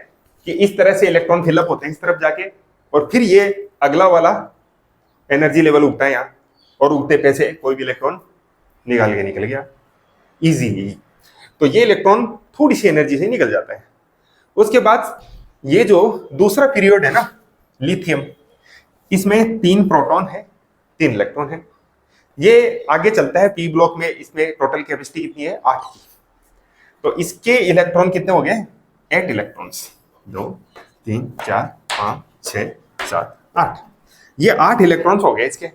कि इस तरह से इलेक्ट्रॉन फिलअप होते हैं इस तरफ जाके, और फिर ये अगला वाला एनर्जी लेवल उगता है यहाँ, और उगते पैसे कोई भी इलेक्ट्रॉन निकाल के निकल गया इजीली। तो ये इलेक्ट्रॉन थोड़ी सी एनर्जी से निकल जाता है। उसके बाद ये जो दूसरा पीरियड है ना लिथियम, इसमें 3 प्रोटॉन है 3 इलेक्ट्रॉन है। ये आगे चलता है पी ब्लॉक में, इसमें टोटल कैपेसिटी कितनी है 8 की। तो इसके इलेक्ट्रॉन कितने हो गए 8 इलेक्ट्रॉन्स, 2 3 4 5 6 7 8, ये 8 इलेक्ट्रॉन्स हो गए इसके।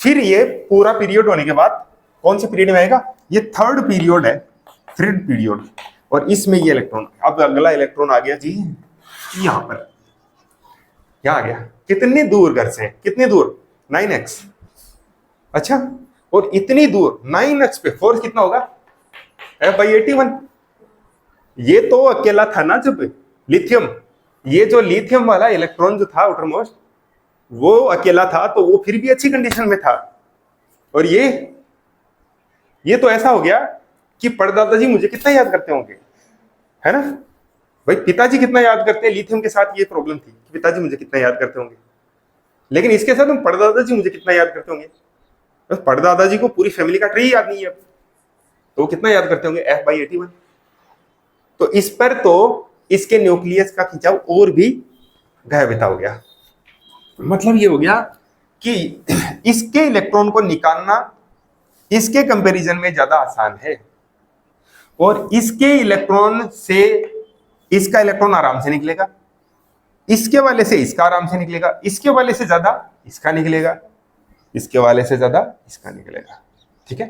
फिर ये पूरा पीरियड होने के बाद कौन से पीरियड में आएगा, ये थर्ड पीरियड है, थर्ड पीरियड, और इसमें ये इलेक्ट्रॉन, अब अगला इलेक्ट्रॉन आ गया जी यहां पर, यहां आ गया। कितनी दूर घर से, कितनी दूर 9x, अच्छा, और इतनी दूर 9x पे फोर्स कितना होगा F/81। ये तो अकेला था ना जब लिथियम, ये जो लिथियम वाला इलेक्ट्रॉन जो था आउटरमोस्ट वो अकेला था, तो वो फिर भी अच्छी कंडीशन में था। और ये तो ऐसा हो गया कि परदादा जी मुझे कितना याद करते होंगे, है ना भाई, पिताजी कितना याद करते हैं। लिथियम के साथ ये प्रॉब्लम थी कि पिताजी मुझे कितना याद करते होंगे, लेकिन इसके साथ हम परदादा जी मुझे कितना याद करते होंगे। बस परदादा जी को पूरी फैमिली का ट्री याद नहीं है, तो वो कितना याद करते होंगे F/81। तो इस पर तो इसके न्यूक्लियस का खिंचाव और भी गहबिता हो गया। मतलब ये हो गया कि इसके इलेक्ट्रॉन को निकालना इसके कंपैरिजन में ज्यादा आसान है, और इसके इलेक्ट्रॉन से इसका इलेक्ट्रॉन आराम से निकलेगा, इसके वाले से इसका आराम से निकलेगा, इसके वाले से ज्यादा इसका निकलेगा, इसके वाले से ज्यादा इसका निकलेगा, ठीक है।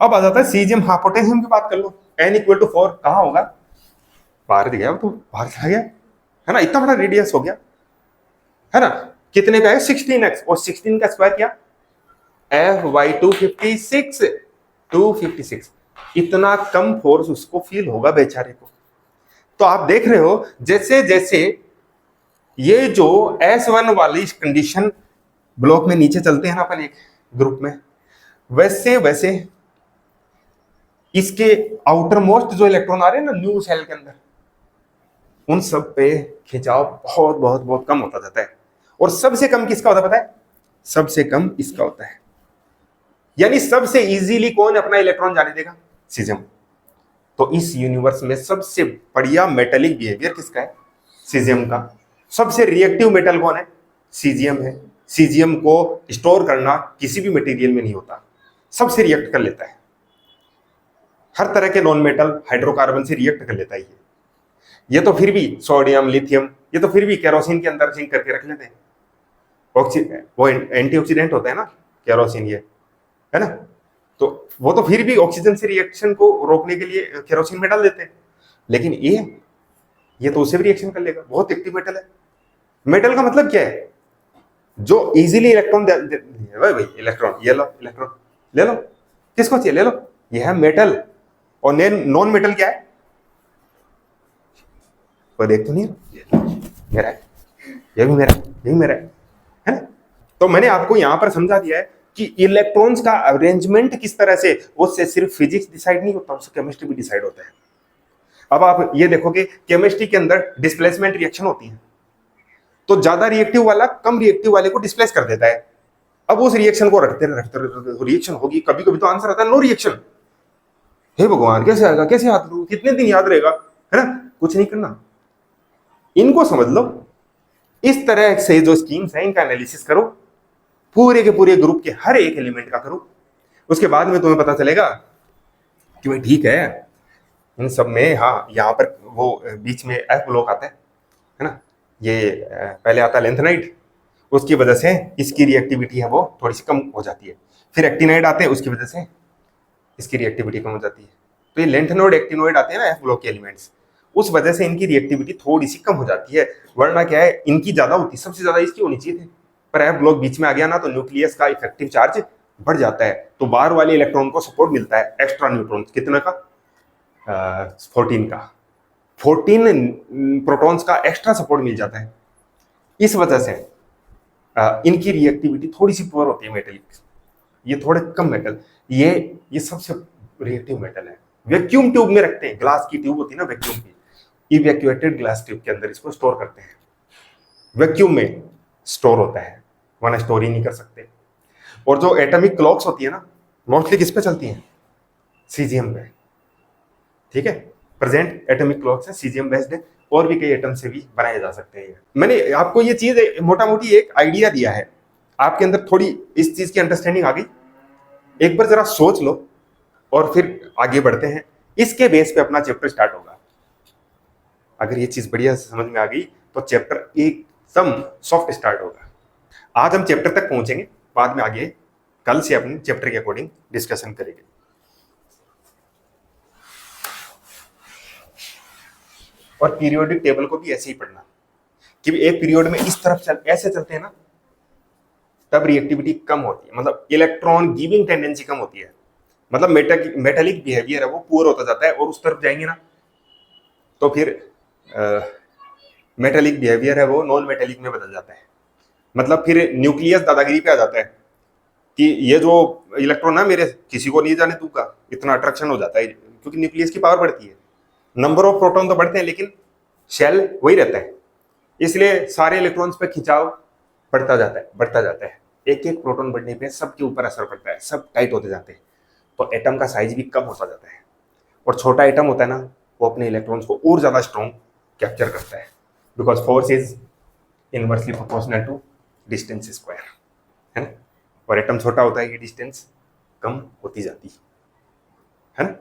अब आ जाता है सीजियम। हाँ, पोटेशियम की बात कर लो, N=4 कहां होगा, बाहर गया, तो बाहर चला गया, है ना, इतना बड़ा रेडियस हो गया, है ना। कितने पे है 16x, और 16 का स्क्वायर क्या Fy256, 256। इतना कम फोर्स उसको फील होगा बेचारे को। तो आप देख रहे हो जैसे जैसे ये जो S1 वाली कंडीशन ब्लॉक में नीचे चलते हैं ना अपन एक ग्रुप में, वैसे वैसे इसके आउटर मोस्ट जो इलेक्ट्रॉन आ रहे हैं ना न्यू सेल के अंदर, उन सब पे खिंचाव बहुत बहुत बहुत कम होता जाता है। और सबसे कम किसका होता है पता है, सबसे कम इसका होता है। यानी सबसे इजीली कौन अपना इलेक्ट्रॉन जाने देगा, सीजियम। तो इस यूनिवर्स में सबसे बढ़िया मेटेलिक बिहेवियर किसका है, सीजियम का। सबसे रिएक्टिव मेटल कौन है, सीजियम है। सीजियम को स्टोर करना किसी भी मटेरियल में नहीं होता, सबसे रिएक्ट कर लेता है। हर तरह के नॉन मेटल हाइड्रोकार्बन से रिएक्ट कर लेता है ये तो फिर भी सोडियम लिथियम, ये तो फिर भी केरोसिन के अंदर जिंक करके रख लेते हैं। वो एंटीऑक्सीडेंट होता है ना केरोसिन, ये है ना, तो वो तो फिर भी ऑक्सीजन से रिएक्शन को रोकने के लिए केरोसिन में डाल देते हैं। लेकिन ये तो उससे भी रिएक्शन कर लेगा, बहुत एक्टिव मेटल है। मेटल का मतलब क्या है, जो इजीली इलेक्ट्रॉन भाई इलेक्ट्रॉन, ये लो इलेक्ट्रॉन ले लो, किसको चाहिए ले लो, ये है मेटल। और नॉन मेटल क्या है, वो देख तो नहीं, मेरा है, ये भी मेरा है, ये भी मेरा है ना। तो मैंने आपको यहां पर समझा दिया है कि इलेक्ट्रॉन्स का अरेंजमेंट किस तरह से, वो से सिर्फ फिजिक्स डिसाइड नहीं होता, उससे केमिस्ट्री भी डिसाइड होता है। अब आप ये देखोगे केमिस्ट्री के अंदर डिस्प्लेसमेंट रिएक्शन होती है, तो ज्यादा रिएक्टिव वाला कम रिएक्टिव वाले को डिस्प्लेस कर देता है। अब उस रिएक्शन को रखते रिएक्शन होगी, कभी कभी तो आंसर आता है नो रिएक्शन। हे भगवान, कैसे आएगा, कैसे याद करूं, कितने दिन याद रहेगा, है ना। कुछ नहीं करना, इनको समझ लो। इस तरह से जो स्कीम्स हैं इनका एनालिसिस करो, पूरे के पूरे ग्रुप के हर एक एलिमेंट का करो। उसके बाद में तुम्हें पता चलेगा कि भाई ठीक है, इन सब में हाँ यहाँ पर वो बीच में एफ ब्लॉक आता है ना, ये पहले आता है लेंथेनाइड, उसकी वजह से इसकी रिएक्टिविटी है वो थोड़ी सी कम हो जाती है। फिर एक्टिनाइड आते हैं, उसकी वजह से इसकी रिएक्टिविटी कम हो जाती है। तो ये लेंथेनॉइड एक्टिनॉइड आते हैं ना एफ ब्लॉक के एलिमेंट्स, उस वजह से इनकी रिएक्टिविटी थोड़ी सी कम हो जाती है। वरना क्या है, इनकी ज्यादा होती, सबसे ज्यादा इसकी होनी चाहिए थी, पर एफ ब्लॉक बीच में आ गया ना, तो न्यूक्लियस का इफेक्टिव चार्ज बढ़ जाता है, तो बाहर वाले इलेक्ट्रॉन को सपोर्ट मिलता है एक्स्ट्रा न्यूट्रॉन कितना का, 14 का, 14 प्रोटॉन्स का एक्स्ट्रा सपोर्ट मिल जाता है। इस वजह से इनकी रिएक्टिविटी थोड़ी सी पुअर होती है मेटलिक, ये थोड़े कम मेटल, ये सबसे रिएक्टिव मेटल है। वैक्यूम ट्यूब में रखते हैं, ग्लास की ट्यूब होती है ना वैक्यूम की, इवैक्यूएटेड ग्लास ट्यूब के अंदर इसको स्टोर करते हैं, वैक्यूम में स्टोर होता है, वरना स्टोर ही नहीं कर सकते। और जो एटॉमिक क्लॉक्स होती है ना, मोस्टली किस पे चलती हैं, सीजियम पे, ठीक है। प्रेजेंट एटॉमिक क्लॉक्स है सीजियम बेस्ड है, और भी कई एटम से भी बनाए जा सकते हैं। मैंने आपको ये चीज मोटा मोटी एक आइडिया दिया है, आपके अंदर थोड़ी इस चीज की अंडरस्टैंडिंग आ गई। एक बार जरा सोच लो और फिर आगे बढ़ते हैं, इसके बेस पे अपना चैप्टर स्टार्ट होगा। अगर ये चीज बढ़िया से समझ में आ गई तो चैप्टर एकदम सॉफ्ट स्टार्ट होगा। आज हम चैप्टर तक पहुंचेंगे, बाद में आगे कल से अपने चैप्टर के अकॉर्डिंग डिस्कशन करेंगे। और पीरियोडिक टेबल को भी ऐसे ही पढ़ना कि एक पीरियड में इस तरफ ऐसे चलते हैं ना, तब रिएक्टिविटी कम होती है, मतलब इलेक्ट्रॉन गिविंग टेंडेंसी कम होती है, मतलब मेटेलिक बिहेवियर है वो पूरा होता जाता है, और उस तरफ जाएंगे ना तो फिर मेटेलिक बिहेवियर है वो नॉन मेटेलिक में बदल जाता है। मतलब फिर न्यूक्लियस दादागिरी पे आ जाता है कि ये जो इलेक्ट्रॉन ना मेरे किसी को नहीं जाने दूंगा, इतना अट्रैक्शन हो जाता है, क्योंकि न्यूक्लियस की पावर बढ़ती है, नंबर ऑफ प्रोटॉन तो बढ़ते हैं लेकिन शेल वही रहता है, इसलिए सारे इलेक्ट्रॉन्स पे खिंचाव बढ़ता जाता है, बढ़ता जाता है। एक एक प्रोटॉन बढ़ने पे सबके ऊपर असर पड़ता है, सब टाइट होते जाते हैं, तो एटम का साइज भी कम होता जाता है। और छोटा एटम होता है ना, वो अपने इलेक्ट्रॉन्स को और ज्यादा स्ट्रॉन्ग कैप्चर करता है, because force is inversely proportional to distance square, है ना। और एटम छोटा होता है, ये डिस्टेंस कम होती जाती है ना।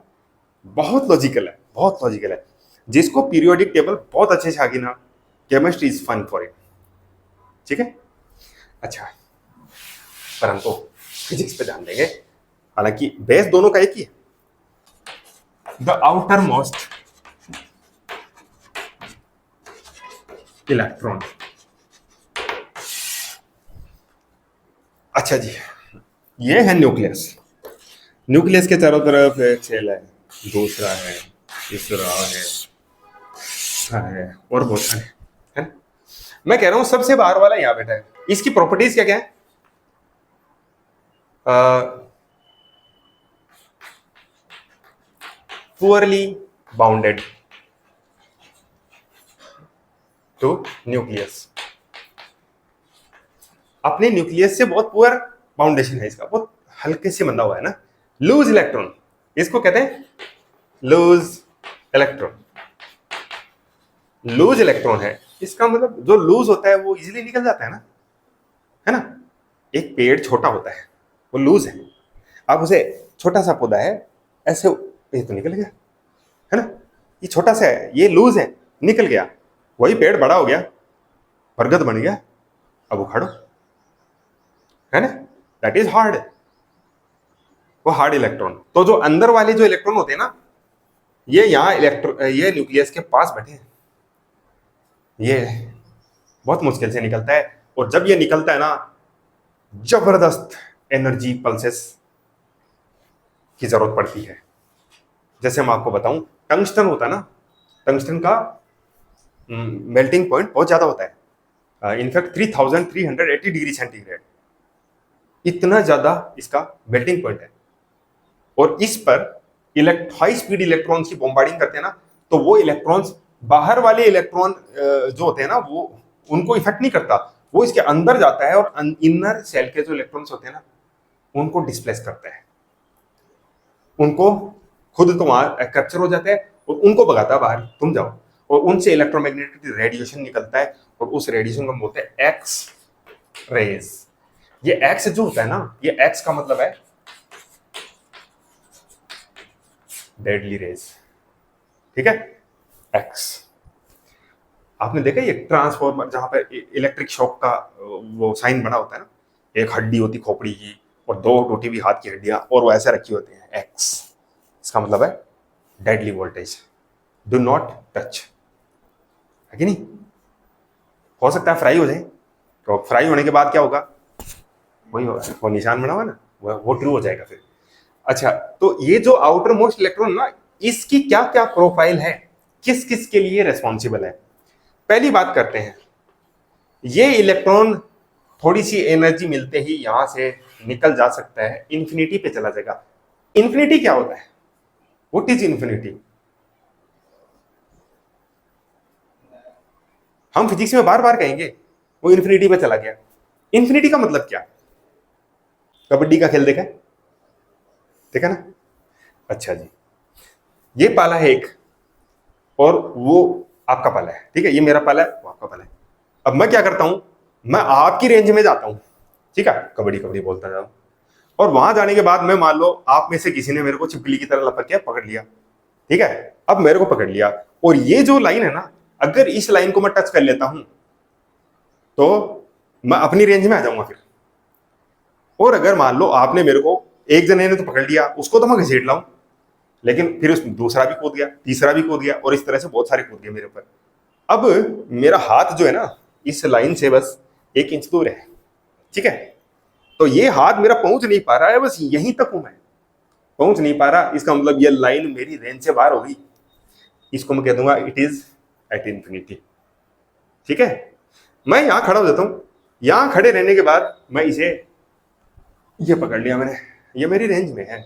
बहुत लॉजिकल है, बहुत लॉजिकल है। जिसको पीरियोडिक टेबल बहुत अच्छे से आ गई ना, chemistry is fun for it, ठीक है। अच्छा, पर हम तो फिजिक्स पे ध्यान देंगे, हालांकि बेस दोनों का एक ही है। द आउटर मोस्ट इलेक्ट्रॉन, अच्छा जी, ये है न्यूक्लियस। न्यूक्लियस के चारों तरफ एक शेल है, दूसरा है, तीसरा है और बहुत सारे, है ना? मैं कह रहा हूं सबसे बाहर वाला यहां बैठा है, इसकी प्रॉपर्टीज क्या क्या है? पुअरली बाउंडेड टू न्यूक्लियस, अपने न्यूक्लियस से बहुत पुअर बाउंडेशन है इसका, बहुत हल्के से बंधा हुआ है ना। लूज इलेक्ट्रॉन, इसको कहते हैं लूज इलेक्ट्रॉन। लूज इलेक्ट्रॉन है, इसका मतलब जो लूज होता है वो इजीली निकल जाता है ना। एक पेड़ छोटा होता है, वो लूज है, आप उसे, छोटा सा पौधा है ऐसे, ये तो निकल गया, है ना। ये छोटा सा है, ये लूज है, निकल गया, वही पेड़ बड़ा हो गया, बरगद बन गया, अब उखाड़ो, है ना। दैट इज हार्ड, वो हार्ड इलेक्ट्रॉन। तो जो अंदर वाले जो इलेक्ट्रॉन होते हैं ना, ये यहाँ ये न्यूक्लियस के पास बैठे हैं, ये बहुत मुश्किल से निकलता है, और जब ये निकलता है ना, जबरदस्त एनर्जी पल्सेस की जरूरत पड़ती है। जैसे मैं आपको बताऊं, टंगस्टन होता है ना, टंगस्टन का मेल्टिंग पॉइंट बहुत ज्यादा होता है, इनफैक्ट 3380 डिग्री सेंटीग्रेड, इतना ज्यादा इसका मेल्टिंग पॉइंट है। और इस पर हाई स्पीड इलेक्ट्रॉन्स की बॉम्बार्डिंग करते हैं ना, तो वो इलेक्ट्रॉन्स, बाहर वाले इलेक्ट्रॉन जो होते हैं ना, वो उनको इफेक्ट नहीं करता, वो इसके अंदर जाता है और इनर सेल के जो इलेक्ट्रॉन्स होते हैं ना, उनको डिस्प्लेस करता है, उनको खुद तो वहां कैप्चर हो जाता है और उनको भगाता है बाहर, तुम जाओ, और उनसे इलेक्ट्रोमैग्नेटिक रेडिएशन निकलता है, और उस रेडिएशन को हम बोलते हैं एक्स रेज। ये एक्स जो होता है ना, ये एक्स का मतलब है डेडली रेज, ठीक है, एक्स। आपने देखा ये ट्रांसफॉर्मर जहां पर इलेक्ट्रिक शॉक का वो साइन बना होता है ना, एक हड्डी होती खोपड़ी की और दो टूटी हुई हाथ की हड्डियां और वो ऐसे रखी होती हैं एक्स, इसका मतलब है deadly voltage, do not touch, है कि नहीं? हो सकता है फ्राई हो जाए, तो फ्राई होने के बाद क्या होगा, वही होगा, वो निशान बना हुआ ना, वो ट्रू हो जाएगा फिर। अच्छा, तो ये जो आउटर मोस्ट इलेक्ट्रॉन ना, इसकी क्या क्या प्रोफाइल है, किस किस के लिए रेस्पॉन्सिबल है? पहली बात करते हैं, ये इलेक्ट्रॉन थोड़ी सी एनर्जी मिलते ही यहां से निकल जा सकता है, इंफिनिटी पे चला जाएगा। इंफिनिटी क्या होता है? What is infinity? हम फिजिक्स में बार बार कहेंगे वो इंफिनिटी पे चला गया। इंफिनिटी का मतलब क्या? कबड्डी का खेल देखा है? देखा ना? अच्छा जी, ये पाला है एक और वो आपका पाला है, ठीक है, ये मेरा पाला है, वो आपका पाला है। अब मैं क्या करता हूं, मैं आपकी रेंज में जाता हूं, ठीक है, कबड्डी कबड्डी बोलता जाऊं, और वहां जाने के बाद मैं मान लो आप में से किसी ने मेरे को छिपकली की तरह लपक के पकड़ लिया, ठीक है, अब मेरे को पकड़ लिया, और ये जो लाइन है ना, अगर इस लाइन को मैं टच कर लेता हूं तो मैं अपनी रेंज में आ जाऊंगा फिर। और अगर मान लो आपने मेरे को, एक जने ने तो पकड़ लिया, उसको तो मैं घसीट लाऊं, लेकिन फिर उस दूसरा भी कूद गया, तीसरा भी कूद गया, और इस तरह से बहुत सारे कूद गए मेरे ऊपर। अब मेरा हाथ जो है ना, इस लाइन से बस 1 इंच दूर है, ठीक है, तो ये हाथ मेरा पहुंच नहीं पा रहा है, बस यहीं तक हूं मैं, पहुंच नहीं पा रहा, इसका मतलब ये लाइन मेरी रेंज से बाहर होगी, इसको मैं कह दूंगा इट इज एट इंफिनिटी, ठीक है। मैं यहां खड़ा हो जाता हूं, यहां खड़े रहने के बाद मैं इसे, ये पकड़ लिया मैंने, ये मेरी रेंज में है,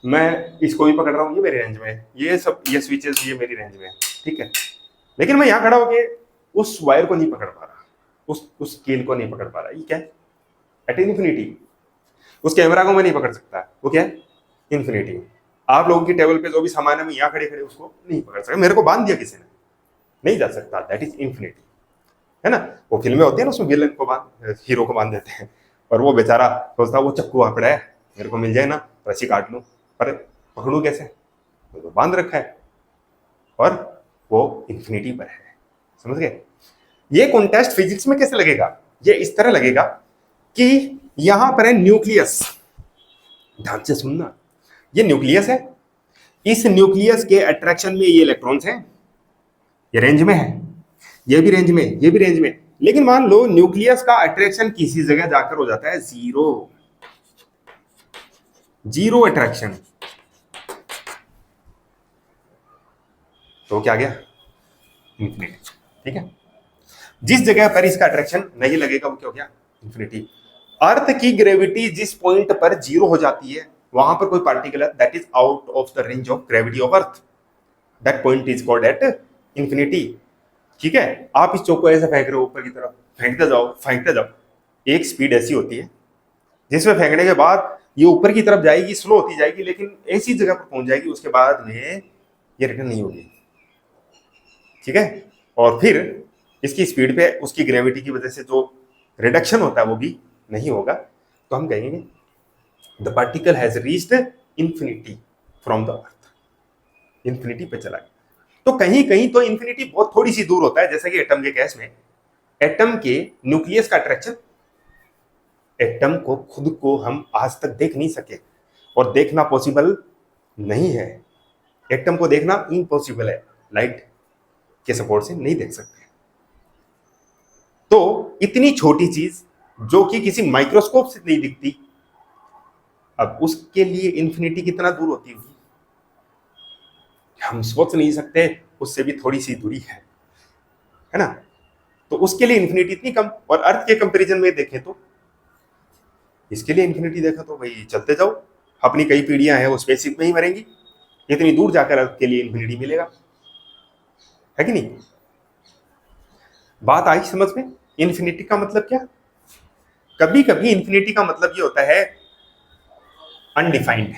मैं इसको भी पकड़ रहा हूँ, ये मेरी रेंज में है, ये सब ये स्विचेस ये मेरी रेंज में है, ठीक है, लेकिन मैं यहां खड़ा होके उस वायर को नहीं पकड़ पा रहा, उस स्केल को नहीं पकड़ पा रहा, ये क्या है? At infinity. उस कैमरा को मैं नहीं पकड़ सकता, वो क्या है? इन्फिनिटी। आप लोगों की टेबल पे जो भी सामान है, मैं यहाँ खड़े खड़े उसको नहीं पकड़ सकता, मेरे को बांध दिया किसी ने, नहीं जा सकता, दैट इज इन्फिनिटी, है ना? वो फिल्में होती है ना, उसमें विलन को बांध, हीरो को बांध देते हैं, और वो बेचारा सोचता वो चक्कू वहां पड़ा है, मेरे को मिल जाए ना, रस्सी काट लूं, पर पकड़ू कैसे? तो बांध रखा है, और वो इन्फिनिटी पर है, समझ गए? ये कॉन्टेस्ट फिजिक्स में कैसे लगेगा? ये इस तरह लगेगा कि यहां पर है न्यूक्लियस, ध्यान से सुनना, ये न्यूक्लियस है, इस न्यूक्लियस के अट्रैक्शन में ये इलेक्ट्रॉन्स हैं, ये रेंज में है, ये भी रेंज में, ये भी रेंज में, लेकिन मान लो न्यूक्लियस का अट्रैक्शन किसी जगह जाकर हो जाता है जीरो, जीरो अट्रैक्शन, तो क्या गया? इंफिनिटी, ठीक है। जिस जगह पर इसका अट्रैक्शन नहीं लगेगा वो क्या हो गया? इंफिनिटी। अर्थ की ग्रेविटी जिस पॉइंट पर जीरो हो जाती है, वहां पर कोई पार्टिकल है that is out of the range of gravity of earth, that point is called at infinity, ठीक है। आप इस चौक को ऐसे फेंक रहे हो ऊपर की तरफ, फेंकते जाओ फेंकते जाओ, एक स्पीड ऐसी होती है जिसमें फेंकने के बाद ये ऊपर की तरफ जाएगी, स्लो होती जाएगी, लेकिन ऐसी जगह पर पहुंच जाएगी, उसके बाद में ये रिटर्न नहीं होगी, ठीक है। और फिर इसकी स्पीड पे उसकी ग्रेविटी की वजह से जो रिडक्शन होता है वो भी नहीं होगा, तो हम कहेंगे the particle has reached infinity from the earth, infinity पे चला गया। तो कहीं कहीं तो इंफिनिटी बहुत थोड़ी सी दूर होता है, जैसे कि एटम के केस में, एटम के न्यूक्लियस का अट्रैक्शन, एटम को खुद को हम आज तक देख नहीं सके, और देखना पॉसिबल नहीं है, एटम को देखना इम्पॉसिबल है, लाइट के सपोर्ट से नहीं देख सकते। तो इतनी छोटी चीज जो कि किसी माइक्रोस्कोप से नहीं दिखती, अब उसके लिए इंफिनिटी कितना दूर होती होगी, हम सोच नहीं सकते, उससे भी थोड़ी सी दूरी है ना? तो उसके लिए इंफिनिटी इतनी कम, और अर्थ के कंपैरिजन में देखें तो इसके लिए इंफिनिटी देखा तो भाई चलते जाओ, अपनी कई पीढ़ियां हैं वो स्पेसशिप में ही मरेंगी, इतनी दूर जाकर अर्थ के लिए इंफिनिटी मिलेगा, है कि नहीं? बात आई समझ में? इंफिनिटी का मतलब क्या? कभी कभी इंफिनिटी का मतलब ये होता है अनडिफाइंड,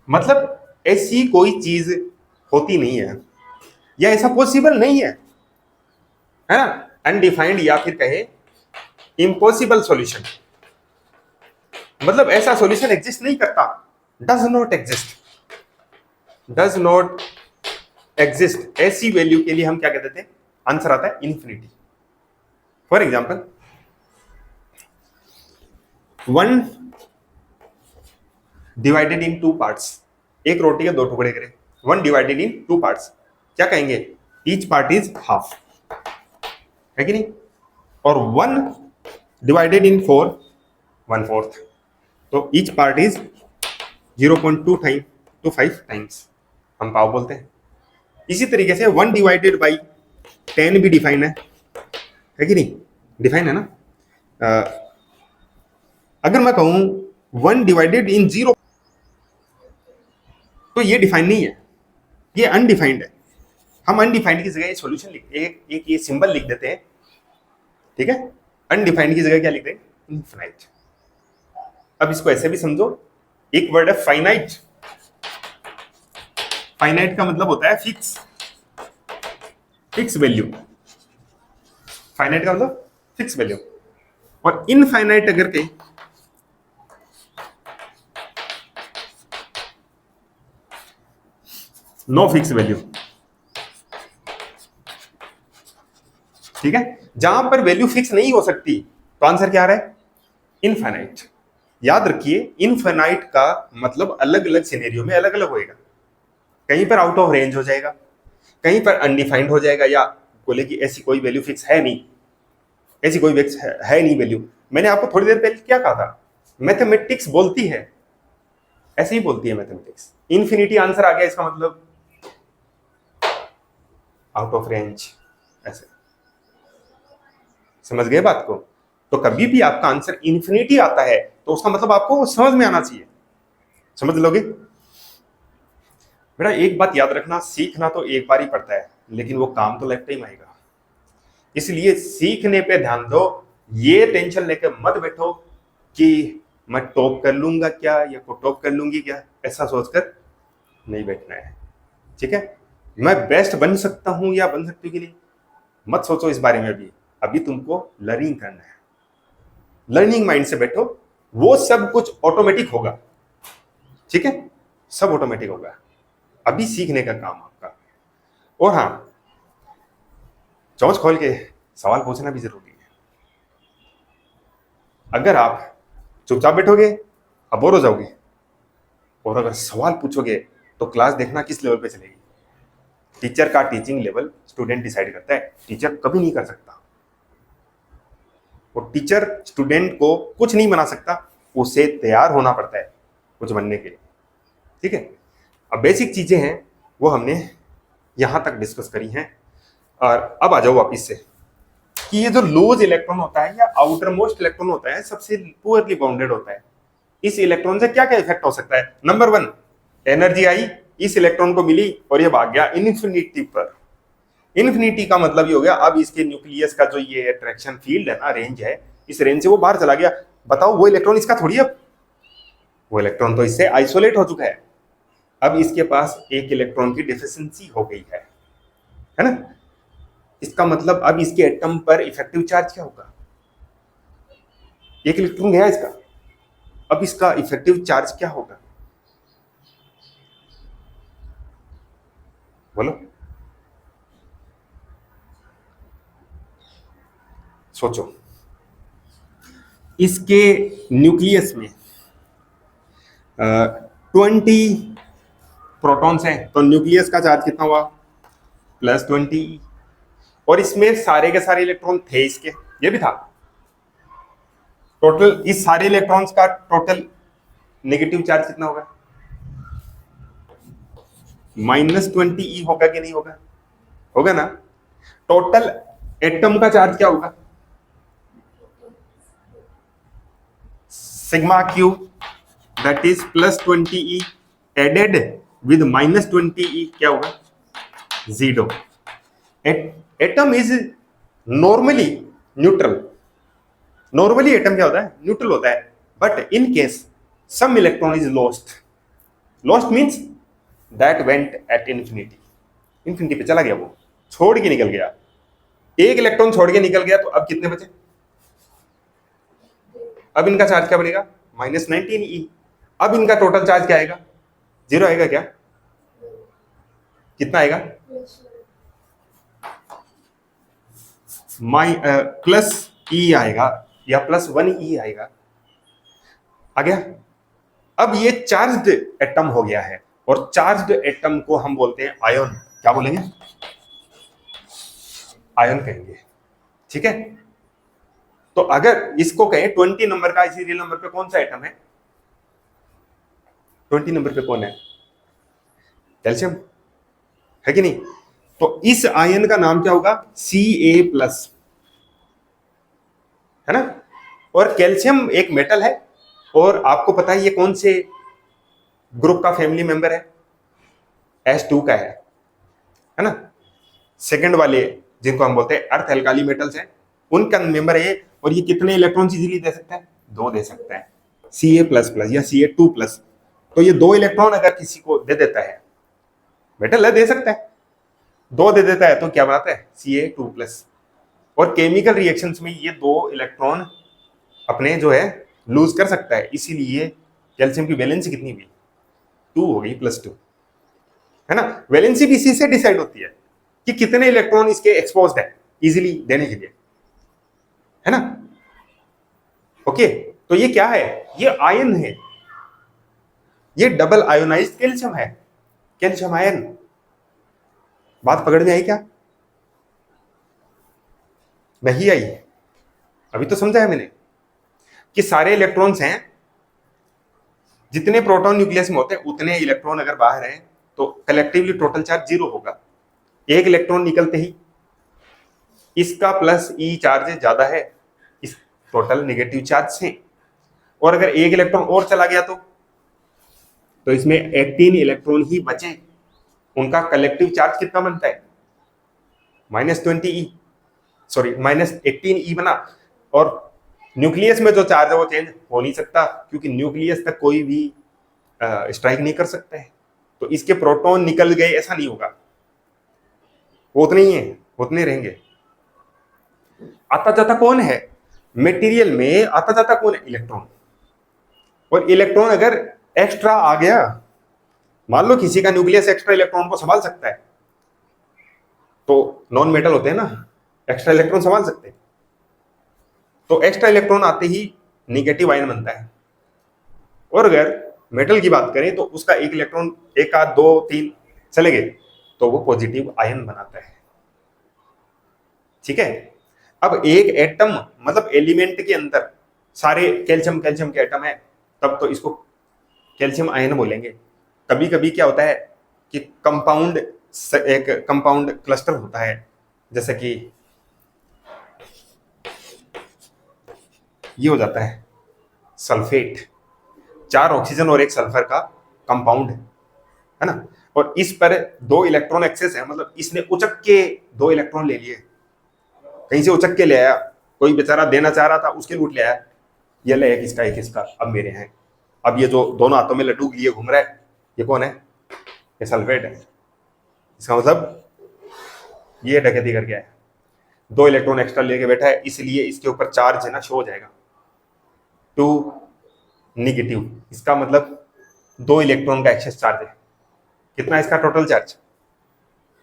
मतलब ऐसी कोई चीज होती नहीं है, या ऐसा पॉसिबल नहीं है ना? अनडिफाइंड, या फिर कहे इम्पॉसिबल सॉल्यूशन, मतलब ऐसा सॉल्यूशन एग्जिस्ट नहीं करता, does not exist, does not exist, ऐसी वैल्यू के लिए हम क्या कहते थे, आंसर आता है infinity. For example 1 divided in 2 parts, एक रोटी के 2 टुकड़े करें, 1 डिवाइडेड इन 2 पार्ट्स, क्या कहेंगे, ईच पार्ट इज हाफ, है कि नहीं। और 1 डिवाइडेड इन 4, 1/4, तो ईच पार्ट इज 0.25 टाइम्स, हम पाव बोलते हैं। इसी तरीके से 1 डिवाइडेड बाई 10 भी डिफाइन है कि नहीं, डिफाइन है ना। अगर मैं कहूं 1 डिवाइडेड इन 0, तो ये डिफाइन नहीं है, ये अनडिफाइंड है। हम अनडिफाइंड की जगह सॉल्यूशन एक ये सिंबल लिख देते हैं, ठीक है। अनडिफाइंड की जगह क्या लिख दें, इनफिनाइट। अब इसको ऐसे भी समझो, एक वर्ड है फाइनाइट, फाइनाइट का मतलब होता है फिक्स वैल्यू, फाइनाइट का मतलब फिक्स वैल्यू। और इनफाइनाइट अगर कहें, नो फिक्स वैल्यू, ठीक है। जहां पर वैल्यू फिक्स नहीं हो सकती, तो आंसर क्या आ रहा है, इनफाइनाइट। याद रखिए, इनफाइनाइट का मतलब अलग अलग सिनेरियो में अलग अलग होएगा। कहीं पर आउट ऑफ रेंज हो जाएगा, कहीं पर अनडिफाइंड हो जाएगा, या बोले कि ऐसी कोई वैल्यू फिक्स है नहीं, ऐसी कोई फिक्स है नहीं वैल्यू। मैंने आपको थोड़ी देर पहले क्या कहा था, मैथमेटिक्स बोलती है, ऐसे ही बोलती है मैथमेटिक्स। इन्फिनिटी आंसर आ गया, इसका मतलब आउट ऑफ रेंज, ऐसे समझ गए बात को। तो कभी भी आपका आंसर इन्फिनिटी आता है, तो उसका मतलब आपको समझ में आना चाहिए, समझ लोगे। बेटा एक बात याद रखना, सीखना तो एक बार ही पड़ता है, लेकिन वो काम तो लाइफ टाइम आएगा। इसलिए सीखने पे ध्यान दो, ये टेंशन लेकर मत बैठो कि मैं टॉप कर लूंगा क्या, या को टॉप कर लूंगी क्या, ऐसा सोचकर नहीं बैठना है, ठीक है। मैं बेस्ट बन सकता हूं या बन सकती हूँ कि नहीं, मत सोचो इस बारे में। अभी तुमको लर्निंग करना है, लर्निंग माइंड से बैठो, वो सब कुछ ऑटोमेटिक होगा, ठीक है, सब ऑटोमेटिक होगा। अभी सीखने का काम आपका। और हाँ, चौंच खोल के सवाल पूछना भी जरूरी है। अगर आप चुपचाप बैठोगे, आप बोर हो जाओगे, और अगर सवाल पूछोगे, तो क्लास देखना किस लेवल पे चलेगी। टीचर का टीचिंग लेवल स्टूडेंट डिसाइड करता है, टीचर कभी नहीं कर सकता। और टीचर स्टूडेंट को कुछ नहीं बना सकता, उसे तैयार होना पड़ता है कुछ बनने के लिए, ठीक है। अब बेसिक चीजें हैं वो हमने यहां तक डिस्कस करी हैं। और अब आ जाओ वापिस से कि ये जो लूज इलेक्ट्रॉन होता है या आउटर मोस्ट इलेक्ट्रॉन होता है, सबसे पुअरली बाउंडेड होता है। इस इलेक्ट्रॉन से क्या क्या इफेक्ट हो सकता है। नंबर 1, एनर्जी आई, इस इलेक्ट्रॉन को मिली और ये भाग गया इन्फिनिटी पर। इन्फिनिटी का मतलब ये हो गया, अब इसके न्यूक्लियस का जो ये अट्रैक्शन फील्ड है ना, रेंज है, इस रेंज से वो बाहर चला गया। बताओ वो इलेक्ट्रॉन इसका थोड़ी, अब वो इलेक्ट्रॉन तो इससे आइसोलेट हो चुका है। अब इसके पास एक इलेक्ट्रॉन की डिफिशिएंसी हो गई है ना। इसका मतलब अब इसके एटम पर इफेक्टिव चार्ज क्या होगा, एक इलेक्ट्रॉन गया इसका, अब इसका इफेक्टिव चार्ज क्या होगा, बोलो, सोचो। इसके न्यूक्लियस में 20 प्रोटॉन्स हैं, तो न्यूक्लियस का चार्ज कितना हुआ, +20। और इसमें सारे के सारे इलेक्ट्रॉन थे इसके, ये भी था। टोटल इस सारे इलेक्ट्रॉन्स का टोटल नेगेटिव चार्ज कितना होगा, -20 होगा कि नहीं होगा, होगा ना। टोटल एटम का चार्ज क्या होगा, sigma Q, that is +20 added with -20 क्या होगा, 0। Atom is normally neutral, normally atom क्या होता है, न्यूट्रल होता है। But in case some electron is lost, lost means that went at infinity, infinity पे चला गया, वो छोड़ के निकल गया। एक इलेक्ट्रॉन छोड़ के निकल गया, तो अब कितने बचे, अब इनका चार्ज क्या बनेगा, -19e। अब इनका टोटल चार्ज क्या आएगा, 0 आएगा क्या, कितना आएगा, प्लस ई आएगा या +1 ई आएगा। आ गया। अब ये चार्ज्ड एटम हो गया है और चार्ज्ड एटम को हम बोलते हैं आयन। क्या बोलेंगे? आयन कहेंगे। ठीक है। तो अगर इसको कहें 20 नंबर का सीरियल नंबर पे कौन सा एटम है? 20 नंबर पे कौन है? कैल्शियम है कि नहीं? तो इस आयन का नाम क्या होगा? Ca+, है ना। और कैल्शियम एक मेटल है और आपको पता है ये कौन से ग्रुप का फैमिली मेंबर है? S2 का है ना। सेकंड वाले जिनको हम बोलते हैं अर्थ एल्काली मेटल्स हैं, उनका मेंबर है। और ये कितने इलेक्ट्रॉन इजीली दे सकता है? 2 दे सकता है, Ca++ या Ca2+। तो ये 2 इलेक्ट्रॉन अगर किसी को दे देता है, मेटल है, दे सकता है, 2 दे देता है तो क्या बनाता है? Ca2+। और केमिकल रिएक्शंस में ये 2 इलेक्ट्रॉन अपने जो है लूज कर सकता है, इसीलिए कैल्शियम की वैलेंसी कितनी हुई? 2 हो गई, +2, है ना। वैलेंसी भी इसी से डिसाइड होती है कि कितने इलेक्ट्रॉन इसके एक्सपोज्ड है इजीली देने के लिए, है ना। ओके, तो ये क्या है? ये आयन है, ये डबल आयोनाइज्ड कैल्शियम है, कैल्शियम आयन। बात पकड़ में आई क्या? नहीं आई? अभी तो समझा है मैंने कि सारे इलेक्ट्रॉन्स हैं, जितने प्रोटॉन न्यूक्लियस में होते हैं उतने इलेक्ट्रॉन अगर बाहर हैं तो कलेक्टिवली टोटल चार्ज 0 होगा। एक इलेक्ट्रॉन निकलते ही इसका +E चार्ज ज्यादा है इस टोटल नेगेटिव चार्ज से, और अगर एक इलेक्ट्रॉन और चला गया तो इसमें 18 इलेक्ट्रॉन ही बचे, उनका कलेक्टिव चार्ज कितना बनता है? -20E, सॉरी -18E बना। और न्यूक्लियस में जो चार्ज है वो चेंज हो नहीं सकता, क्योंकि न्यूक्लियस तक कोई भी स्ट्राइक नहीं कर सकता है। तो इसके प्रोटॉन निकल गए ऐसा नहीं होगा, वो उतने ही है, उतने रहेंगे। आता जाता कौन है? मटेरियल में आता जाता कौन है? इलेक्ट्रॉन। और इलेक्ट्रॉन अगर एक्स्ट्रा आ गया, मान लो किसी का न्यूक्लियस एक्स्ट्रा इलेक्ट्रॉन को संभाल सकता है, तो नॉन मेटल होते हैं ना, एक्स्ट्रा इलेक्ट्रॉन संभाल सकते हैं, तो एक्स्ट्रा इलेक्ट्रॉन आते ही नेगेटिव आयन बनता है। और अगर मेटल की बात करें तो उसका एक इलेक्ट्रॉन, 1 आध 2 3 चले गए तो वो पॉजिटिव आयन बनाता है। ठीक है। अब एक एटम मतलब एलिमेंट के अंदर सारे कैल्शियम के एटम है, तब तो इसको कैल्शियम आयन बोलेंगे। कभी कभी क्या होता है कि एक कंपाउंड क्लस्टर होता है, जैसे कि ये हो जाता है सल्फेट, 4 ऑक्सीजन और 1 सल्फर का कंपाउंड है ना। और इस पर 2 इलेक्ट्रॉन एक्सेस है, मतलब इसने उचक के 2 इलेक्ट्रॉन ले लिए, कहीं से उचक के ले आया, कोई बेचारा देना चाह रहा था उसके लूट ले आया, ये ले एक इसका, अब मेरे हैं। अब ये जो दोनों हाथों में लड्डू लिए घूम रहा है, ये कौन है? ये सल्फेट है। इसका मतलब ये डकैती करके आया, 2 इलेक्ट्रॉन एक्स्ट्रा लेके बैठा है, इसलिए इसके ऊपर चार्ज है ना शो हो जाएगा 2 नेगेटिव। इसका मतलब 2 इलेक्ट्रॉन का एक्सेस चार्ज है। कितना इसका टोटल चार्ज?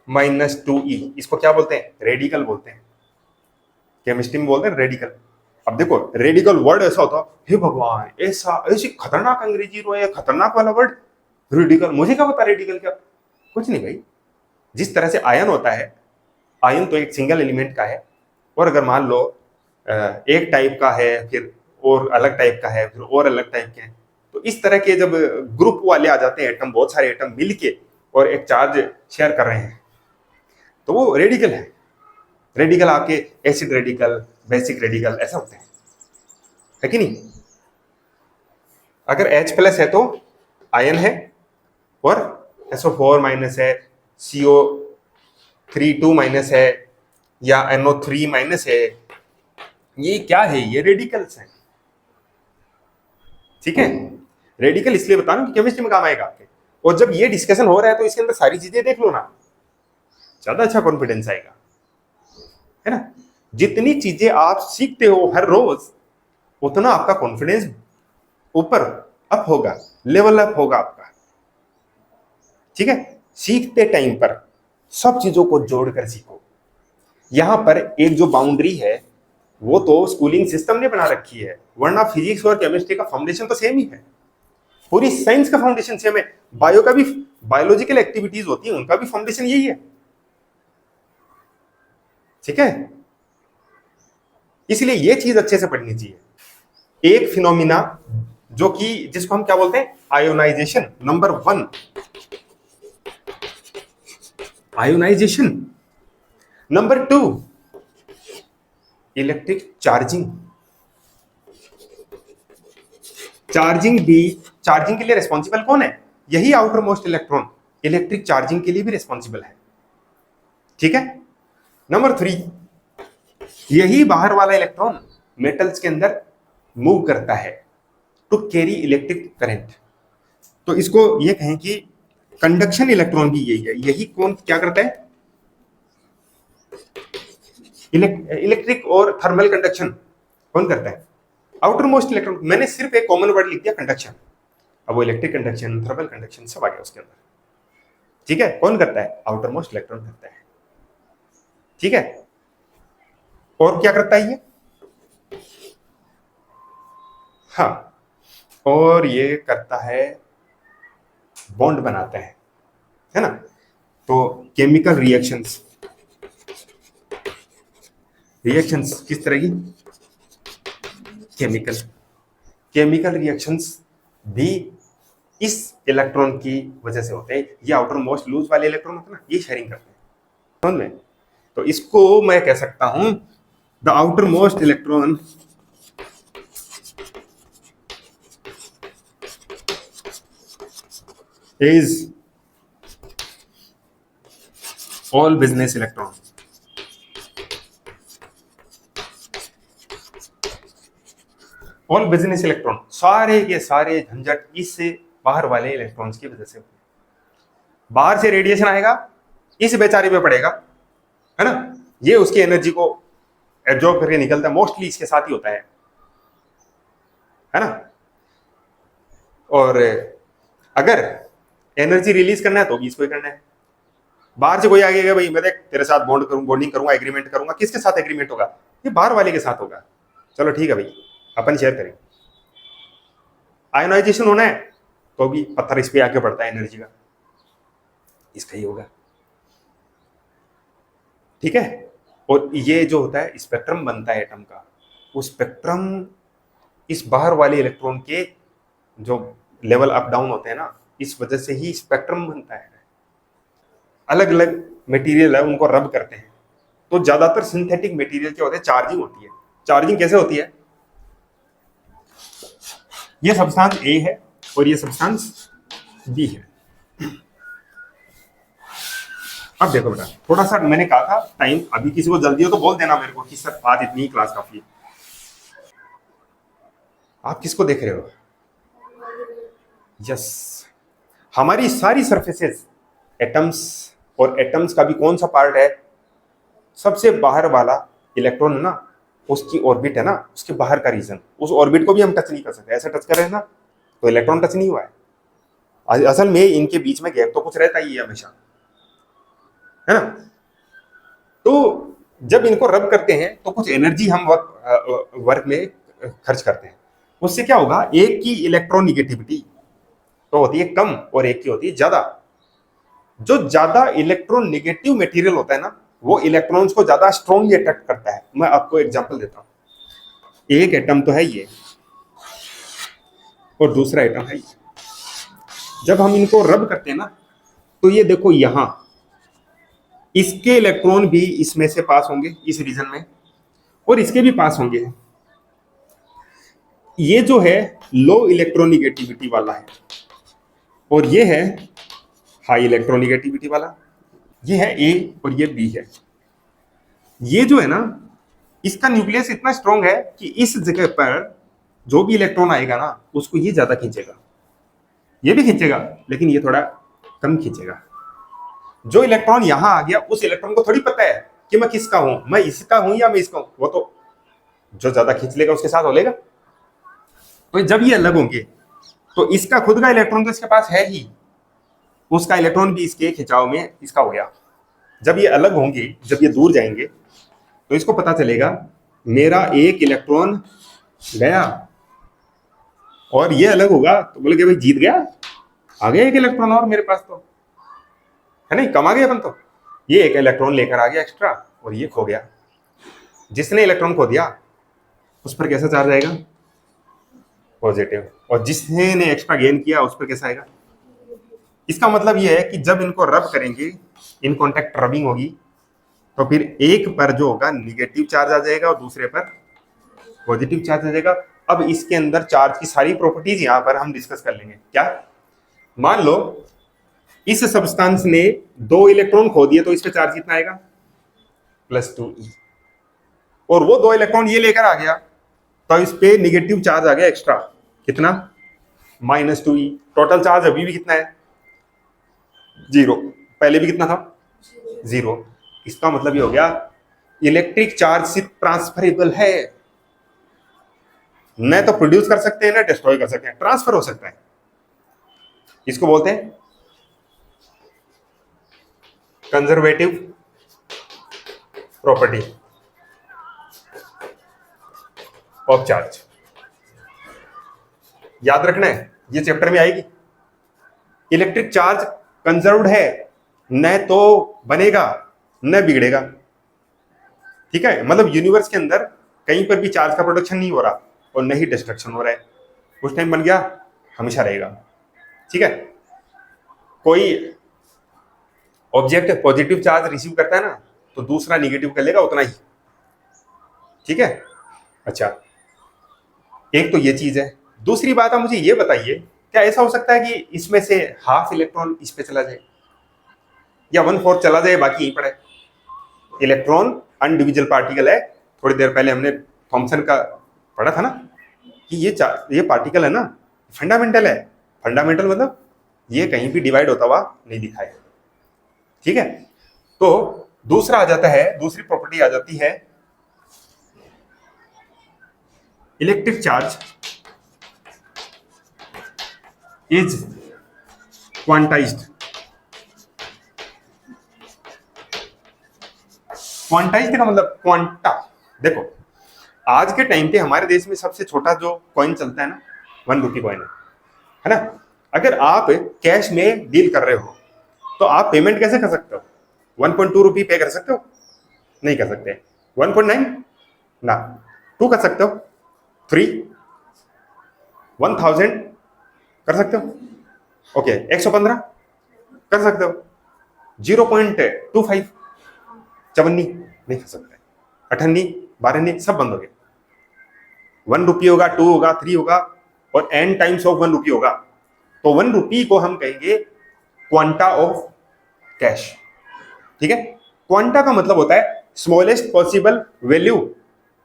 -2E। इसको क्या बोलते हैं? रेडिकल बोलते हैं, केमिस्ट्री में बोलते हैं रेडिकल। अब देखो रेडिकल वर्ड ऐसा होता, हे भगवान, ऐसी खतरनाक अंग्रेजी रो है, खतरनाक वाला वर्ड रेडिकल। मुझे क्या पता रेडिकल क्या? कुछ नहीं भाई, जिस तरह से आयन होता है, आयन तो एक सिंगल एलिमेंट का है, और अगर मान लो एक टाइप का है, फिर और अलग टाइप का है, फिर और अलग टाइप के हैं, तो इस तरह के जब ग्रुप वाले आ जाते हैं एटम, बहुत सारे एटम मिलके और एक चार्ज शेयर कर रहे हैं, तो वो रेडिकल है। रेडिकल आपके एसिड रेडिकल, बेसिक रेडिकल ऐसा होते हैं, है कि नहीं। अगर H+ है तो आयन है, और SO4- है, CO3 है, या NO3- है, ये क्या है? ये रेडिकल्स हैं। ठीक है। रेडिकल इसलिए बता रहा हूं कि केमिस्ट्री में काम आएगा आपके। और जब ये डिस्कशन हो रहा है तो इसके अंदर सारी चीजें देख लो ना, ज्यादा अच्छा कॉन्फिडेंस आएगा, है ना। जितनी चीजें आप सीखते हो हर रोज, उतना आपका कॉन्फिडेंस ऊपर अप होगा, लेवल अप होगा आपका। ठीक है। सीखते टाइम पर सब चीजों को जोड़कर सीखो। यहां पर एक जो बाउंड्री है वो तो स्कूलिंग सिस्टम ने बना रखी है, वरना फिजिक्स और केमिस्ट्री का फाउंडेशन तो सेम ही है, पूरी साइंस का फाउंडेशन सेम है। बायो का भी, बायोलॉजिकल एक्टिविटीज होती है उनका भी फाउंडेशन यही है, ठीक है। इसलिए ये चीज अच्छे से पढ़नी चाहिए। एक फिनोमिना जो कि जिसको हम क्या बोलते हैं, ionization, number 1 ionization. Number 2 electric charging. Charging के लिए रिस्पॉन्सिबल कौन है, यही outermost electron electric charging के लिए भी रिस्पॉन्सिबल है, ठीक है। नंबर 3 यही बाहर वाला इलेक्ट्रॉन मेटल्स के अंदर मूव करता है टू कैरी इलेक्ट्रिक करंट। तो इसको ये कहें कि कंडक्शन इलेक्ट्रॉन भी यही है, यही कौन क्या करता है, इलेक्ट्रिक और थर्मल कंडक्शन कौन करता है, आउटर मोस्ट इलेक्ट्रॉन। मैंने सिर्फ एक कॉमन वर्ड लिख दिया कंडक्शन, अब वो इलेक्ट्रिक कंडक्शन, थर्मल कंडक्शन सब आ गया उसके अंदर, ठीक है। कौन करता है, आउटर मोस्ट इलेक्ट्रॉन करता है, ठीक है। और क्या करता है ये, हाँ, और ये करता है बॉन्ड बनाता है ना। तो केमिकल रिएक्शंस किस तरह की, केमिकल रिएक्शंस भी इस इलेक्ट्रॉन की वजह से होते हैं। ये आउटर मोस्ट लूज वाले इलेक्ट्रॉन होते हैं ना, ये शेयरिंग करते हैं, समझ में। तो इसको मैं कह सकता हूं the outer most electron is all business electron. All business electron, सारे के सारे झंझट इससे बाहर वाले इलेक्ट्रॉन्स की वजह से होते हैं। बाहर से रेडिएशन आएगा, इस बेचारे पे पड़ेगा, है ना, ये उसकी एनर्जी को एब्जॉर्ब करके निकलता है, मोस्टली इसके साथ ही होता है ना। और अगर एनर्जी रिलीज करना है तो भी इसको ही करना है। बाहर से कोई आ गया भाई मैं देख तेरे साथ बॉन्डिंग करूंगा, एग्रीमेंट करूंगा, किसके साथ एग्रीमेंट होगा, ये बाहर वाले के साथ होगा। चलो ठीक है भाई, अपन शेयर करेंगे। आयोनाइजेशन होना है तो भी पत्थर इस पे आके पड़ता है एनर्जी का, इसका ही होगा, ठीक है। और ये जो होता है स्पेक्ट्रम बनता है एटम का, वो स्पेक्ट्रम इस बाहर वाले इलेक्ट्रॉन के जो लेवल अप डाउन होते हैं ना, इस वजह से ही स्पेक्ट्रम बनता है। अलग अलग मटेरियल है उनको रब करते हैं, तो ज्यादातर सिंथेटिक मटेरियल क्या होते हैं, चार्जिंग होती है। चार्जिंग कैसे होती है, ये सब्सटेंस ए है और ये सब्सटेंस बी है। अब देखो बेटा, थोड़ा सा मैंने कहा था टाइम, अभी किसी को जल्दी हो तो बोल देना मेरे को कि सर आज इतनी ही क्लास काफी है। आप किसको देख रहे हो, यस, हमारी सारी सरफेसेस एटम्स, और एटम्स का भी कौन सा पार्ट है, सबसे बाहर वाला इलेक्ट्रॉन है ना, उसकी ऑर्बिट है ना, उसके बाहर का रीजन, उस ऑर्बिट को भी हम टच नहीं कर सकते। ऐसे टच कर रहे हैं ना तो इलेक्ट्रॉन टच नहीं हुआ है। असल में इनके बीच में गैप तो कुछ रहता ही है हमेशा, है ना। तो जब इनको रब करते हैं तो कुछ एनर्जी हम वर्क में खर्च करते हैं। उससे क्या होगा, एक की इलेक्ट्रॉन निगेटिविटी तो होती है कम और एक की होती है ज्यादा। जो ज्यादा इलेक्ट्रॉन नेगेटिव मटेरियल होता है ना, वो इलेक्ट्रॉन्स को ज्यादा स्ट्रॉन्गली अट्रैक्ट करता है। मैं आपको एग्जांपल देता हूं, एक एटम तो है ये और दूसरा एटम है ये। जब हम इनको रब करते हैं ना, तो ये देखो यहां इसके इलेक्ट्रॉन भी इसमें से पास होंगे इस रीजन में, और इसके भी पास होंगे। ये जो है लो इलेक्ट्रोनिगेटिविटी वाला है और ये है हाई इलेक्ट्रोनिगेटिविटी वाला। ये है ए और ये बी है। ये जो है ना, इसका न्यूक्लियस इतना स्ट्रॉन्ग है कि इस जगह पर जो भी इलेक्ट्रॉन आएगा ना, उसको ये ज्यादा खींचेगा, ये भी खींचेगा लेकिन ये थोड़ा कम खींचेगा। जो इलेक्ट्रॉन यहां आ गया, उस इलेक्ट्रॉन को थोड़ी पता है कि मैं किसका हूं, मैं इसका हूं या मैं इसका हूं, वो तो जो ज्यादा खींच लेगा उसके साथ हो लेगा। तो जब ये अलग होंगे तो इसका खुद का इलेक्ट्रॉन तो इसके पास है ही, उसका इलेक्ट्रॉन भी इसके खिंचाव में इसका हो गया, जब ये अलग होंगे, जब ये दूर जाएंगे, तो इसको पता चलेगा मेरा एक इलेक्ट्रॉन गया, और ये अलग होगा तो बोले कि भाई जीत गया, आ गया एक इलेक्ट्रॉन और मेरे पास, तो है नहीं, कम आ गया अपन, तो ये एक इलेक्ट्रॉन लेकर आ गया एक्स्ट्रा और ये खो गया। जिसने इलेक्ट्रॉन खो दिया उस पर कैसा चार्ज आएगा? पॉजिटिव। और जिसने एक्स्ट्रा गेन किया उस पर कैसा आएगा? इसका मतलब ये है कि जब इनको रब करेंगे, इन कॉन्टैक्ट रबिंग होगी, तो फिर एक पर जो होगा निगेटिव चार्ज आ जाएगा और दूसरे पर पॉजिटिव चार्ज आ जाएगा। अब इसके अंदर चार्ज की सारी प्रॉपर्टीज यहां पर हम डिस्कस कर लेंगे। क्या? मान लो इस सब्सटेंस ने 2 इलेक्ट्रॉन खो दिए, तो इस पे चार्ज कितना आएगा? +2e। और वो 2 इलेक्ट्रॉन ये लेकर आ गया, तो इस पे निगेटिव चार्ज आ गया एक्स्ट्रा, कितना? -2e। टोटल चार्ज अभी भी कितना है? 0। पहले भी कितना था? 0। इसका मतलब ये हो गया इलेक्ट्रिक चार्ज सिर्फ ट्रांसफरेबल है, न तो प्रोड्यूस कर सकते हैं, न डिस्ट्रॉय कर सकते हैं, ट्रांसफर हो सकता है। इसको बोलते हैं कंजर्वेटिव प्रॉपर्टी ऑफ चार्ज। याद रखना है, ये चैप्टर में आएगी। इलेक्ट्रिक चार्ज कंजर्व्ड है, न तो बनेगा न बिगड़ेगा, ठीक है? मतलब यूनिवर्स के अंदर कहीं पर भी चार्ज का प्रोडक्शन नहीं हो रहा और न ही डिस्ट्रक्शन हो रहा है। उस टाइम बन गया, हमेशा रहेगा, ठीक है? कोई ऑब्जेक्ट पॉजिटिव चार्ज रिसीव करता है ना, तो दूसरा निगेटिव कर लेगा उतना ही, ठीक है? अच्छा, एक तो ये चीज है। दूसरी बात, आप मुझे ये बताइए, क्या ऐसा हो सकता है कि इसमें से हाफ इलेक्ट्रॉन इस पे चला जाए, या 1/4 चला जाए, बाकी यहीं पड़े? इलेक्ट्रॉन अनडिविजिबल पार्टिकल है। थोड़ी देर पहले हमने थॉमसन का पढ़ा था ना कि ये पार्टिकल है ना, फंडामेंटल है। फंडामेंटल मतलब ये कहीं भी डिवाइड होता हुआ नहीं दिखा है, ठीक है? तो दूसरा आ जाता है, दूसरी प्रॉपर्टी आ जाती है electric charge is quantized. Quantized का मतलब क्वांटा। देखो, आज के टाइम पे हमारे देश में सबसे छोटा जो कॉइन चलता है ना, 1 रुपी कॉइन है ना। अगर आप कैश में डील कर रहे हो तो आप पेमेंट कैसे कर सकते हो? 1.2 रुपी पे कर सकते हो? नहीं कर सकते। 1.9 ना, 2 कर सकते हो, 3, 1000 कर सकते हो, ओके, 115 कर सकते हो, 0.25 54 नहीं कर सकते, 58 52 सब बंद हो गए। 1 रुपी होगा, 2 होगा, 3 होगा और n टाइम्स ऑफ 1 रुपी होगा। तो 1 रुपी को हम कहेंगे क्वांटा ऑफ कैश, ठीक है? क्वांटा का मतलब होता है smallest possible value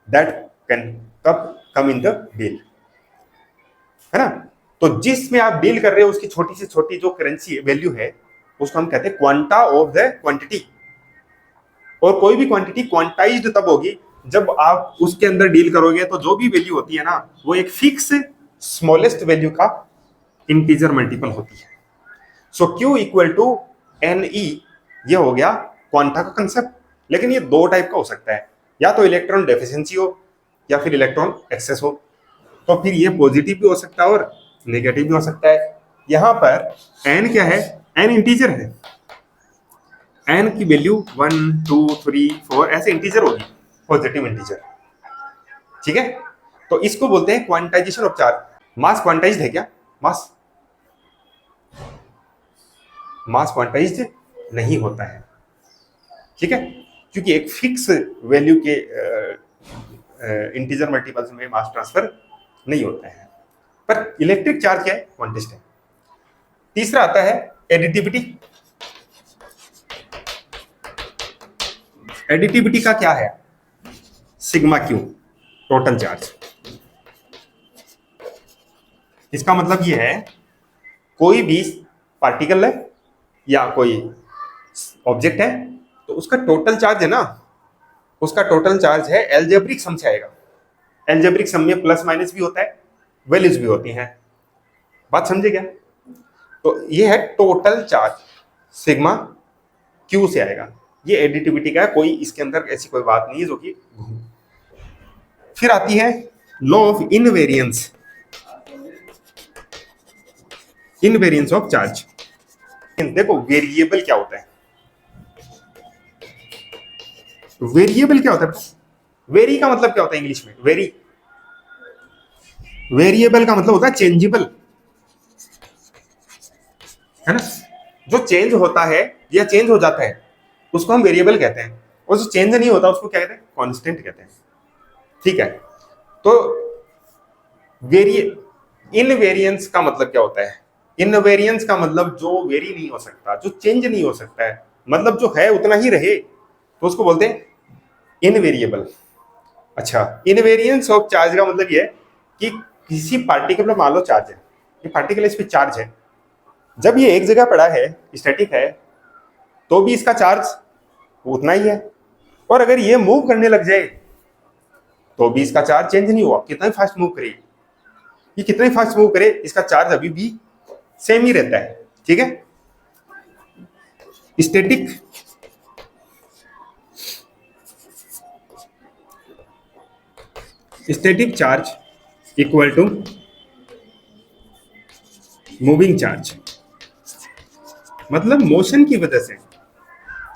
that can come in the deal, है ना। तो जिसमें आप डील कर रहे हो उसकी छोटी से छोटी जो करेंसी वैल्यू है उसको हम कहते हैं क्वांटा ऑफ द क्वांटिटी। और कोई भी क्वांटिटी क्वांटाइज्ड तब होगी जब आप उसके अंदर डील करोगे, तो जो भी वैल्यू होती है ना, वो एक फिक्स स्मॉलेस्ट वैल्यू का इंटीजर मल्टीपल होती है। सो Q इक्वल टू NE, ये हो गया क्वांटा का कंसेप्ट। लेकिन ये 2 टाइप का हो सकता है, या तो इलेक्ट्रॉन डेफिशिएंसी हो या फिर इलेक्ट्रॉन एक्सेस हो। तो फिर ये पॉजिटिव भी हो सकता है और नेगेटिव भी हो सकता है। यहां पर n क्या है? n इंटीजर है, n की वैल्यू 1 2 3 4 ऐसे इंटीजर होगी, पॉजिटिव इंटीजर, ठीक है? तो इसको बोलते हैं quantization of charge. Mass quantized है क्या? मास क्वांटाइज्ड नहीं होता है, ठीक है? क्योंकि एक फिक्स वैल्यू के इंटीजर मल्टीपल्स में मास ट्रांसफर नहीं होता है। पर इलेक्ट्रिक चार्ज क्या है? क्वांटिस्ट है। तीसरा आता है एडिटिविटी। एडिटिविटी का क्या है? Sigma Q, total charge. इसका मतलब ये है कोई भी पार्टिकल है या कोई ऑब्जेक्ट है, तो उसका टोटल चार्ज है ना, उसका टोटल चार्ज है एल्जेब्रिक सम से आएगा। एल्जेब्रिक सम में प्लस माइनस भी होता है, वैल्यूज भी होती हैं। बात समझे क्या? तो ये है टोटल चार्ज, सिग्मा क्यू से आएगा। ये एडिटिविटी का है, कोई इसके अंदर ऐसी कोई बात नहीं है जो कि फिर आती है law of invariance, invariance of charge. देखो वेरिएबल क्या होता है, वेरिएबल क्या होता है, वेरी का मतलब क्या होता है इंग्लिश में, वेरी, वेरिएबल का मतलब होता है चेंजेबल, है ना। जो चेंज होता है या चेंज हो जाता है उसको हम वेरिएबल कहते हैं, और जो चेंज नहीं होता उसको क्या कहते हैं, कांस्टेंट कहते हैं। ठीक है, तो इनवेरियंस का मतलब क्या होता है, इनवेरियंस का मतलब जो वेरी नहीं हो सकता, जो चेंज नहीं हो सकता है, मतलब जो है उतना ही रहे, तो उसको बोलते हैं इनवेरिएबल। अच्छा, इनवेरियंस ऑफ चार्ज का मतलब ये है कि किसी पार्टिकल में मान लो चार्ज है, ये पार्टिकल इस पे चार्ज है, जब ये एक जगह पड़ा है, स्टैटिक है, तो भी इसका चार्ज उतना ही है, और अगर ये मूव करने लग जाए तो भी इसका चार्ज चेंज नहीं हुआ, कितना ही फास्ट मूव करे, ये कितना ही फास्ट मूव करे इसका चार्ज अभी भी सेम ही रहता है। ठीक है, static static charge equal to moving charge, मतलब मोशन की वजह से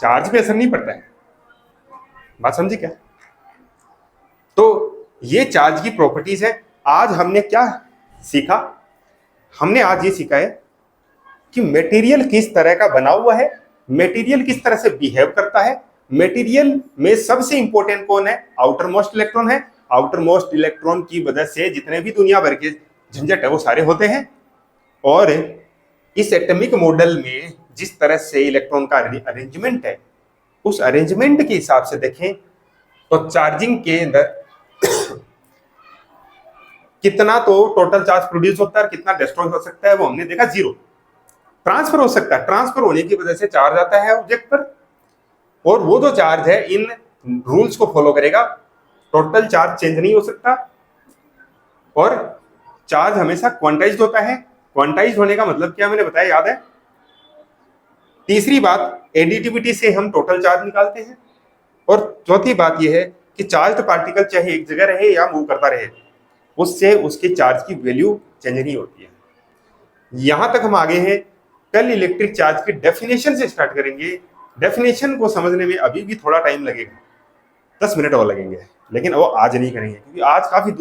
चार्ज पे असर नहीं पड़ता है। बात समझी क्या? तो ये चार्ज की प्रॉपर्टीज है। आज हमने क्या सीखा, हमने आज ये सीखा है कि मटेरियल किस तरह का बना हुआ है, मटेरियल किस तरह से बिहेव करता है, मटेरियल में सबसे इंपॉर्टेंट कौन है, आउटर मोस्ट इलेक्ट्रॉन है, आउटर मोस्ट इलेक्ट्रॉन की वजह से जितने भी दुनिया भर के झंझट है वो सारे होते हैं। और इस एटॉमिक मॉडल में जिस तरह से इलेक्ट्रॉन का अरेंजमेंट है, उस अरेंजमेंट के हिसाब से देखें तो चार्जिंग के अंदर कितना तो टोटल चार्ज प्रोड्यूस होता है और कितना डिस्ट्रॉय हो सकता है वो हमने देखा, जीरो। ट्रांसफर हो सकता है, ट्रांसफर होने की वजह से चार्ज आता है ऑब्जेक्ट पर, और वो जो चार्ज है इन रूल्स को फॉलो करेगा, टोटल चार्ज चेंज नहीं हो सकता, और चार्ज हमेशा क्वांटाइज्ड होता है। क्वांटाइज्ड होने का मतलब क्या मैंने बताया, याद है? तीसरी बात, एडिटिविटी से हम टोटल चार्ज निकालते हैं, और चौथी बात यह है कि चार्ज पार्टिकल चाहे एक जगह रहे या मूव करता रहे, उससे उसके चार्ज की वैल्यू चेंज नहीं होती है। यहां तक हम आगे हैं, कल इलेक्ट्रिक चार्ज की डेफिनेशन से स्टार्ट करेंगे। डेफिनेशन को समझने में अभी भी थोड़ा टाइम लगेगा, 10 मिनट और लगेंगे, लेकिन वो आज नहीं करेंगे क्योंकि आज काफी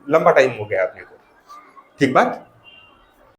लंबा टाइम हो गया अपने को। ठीक बात।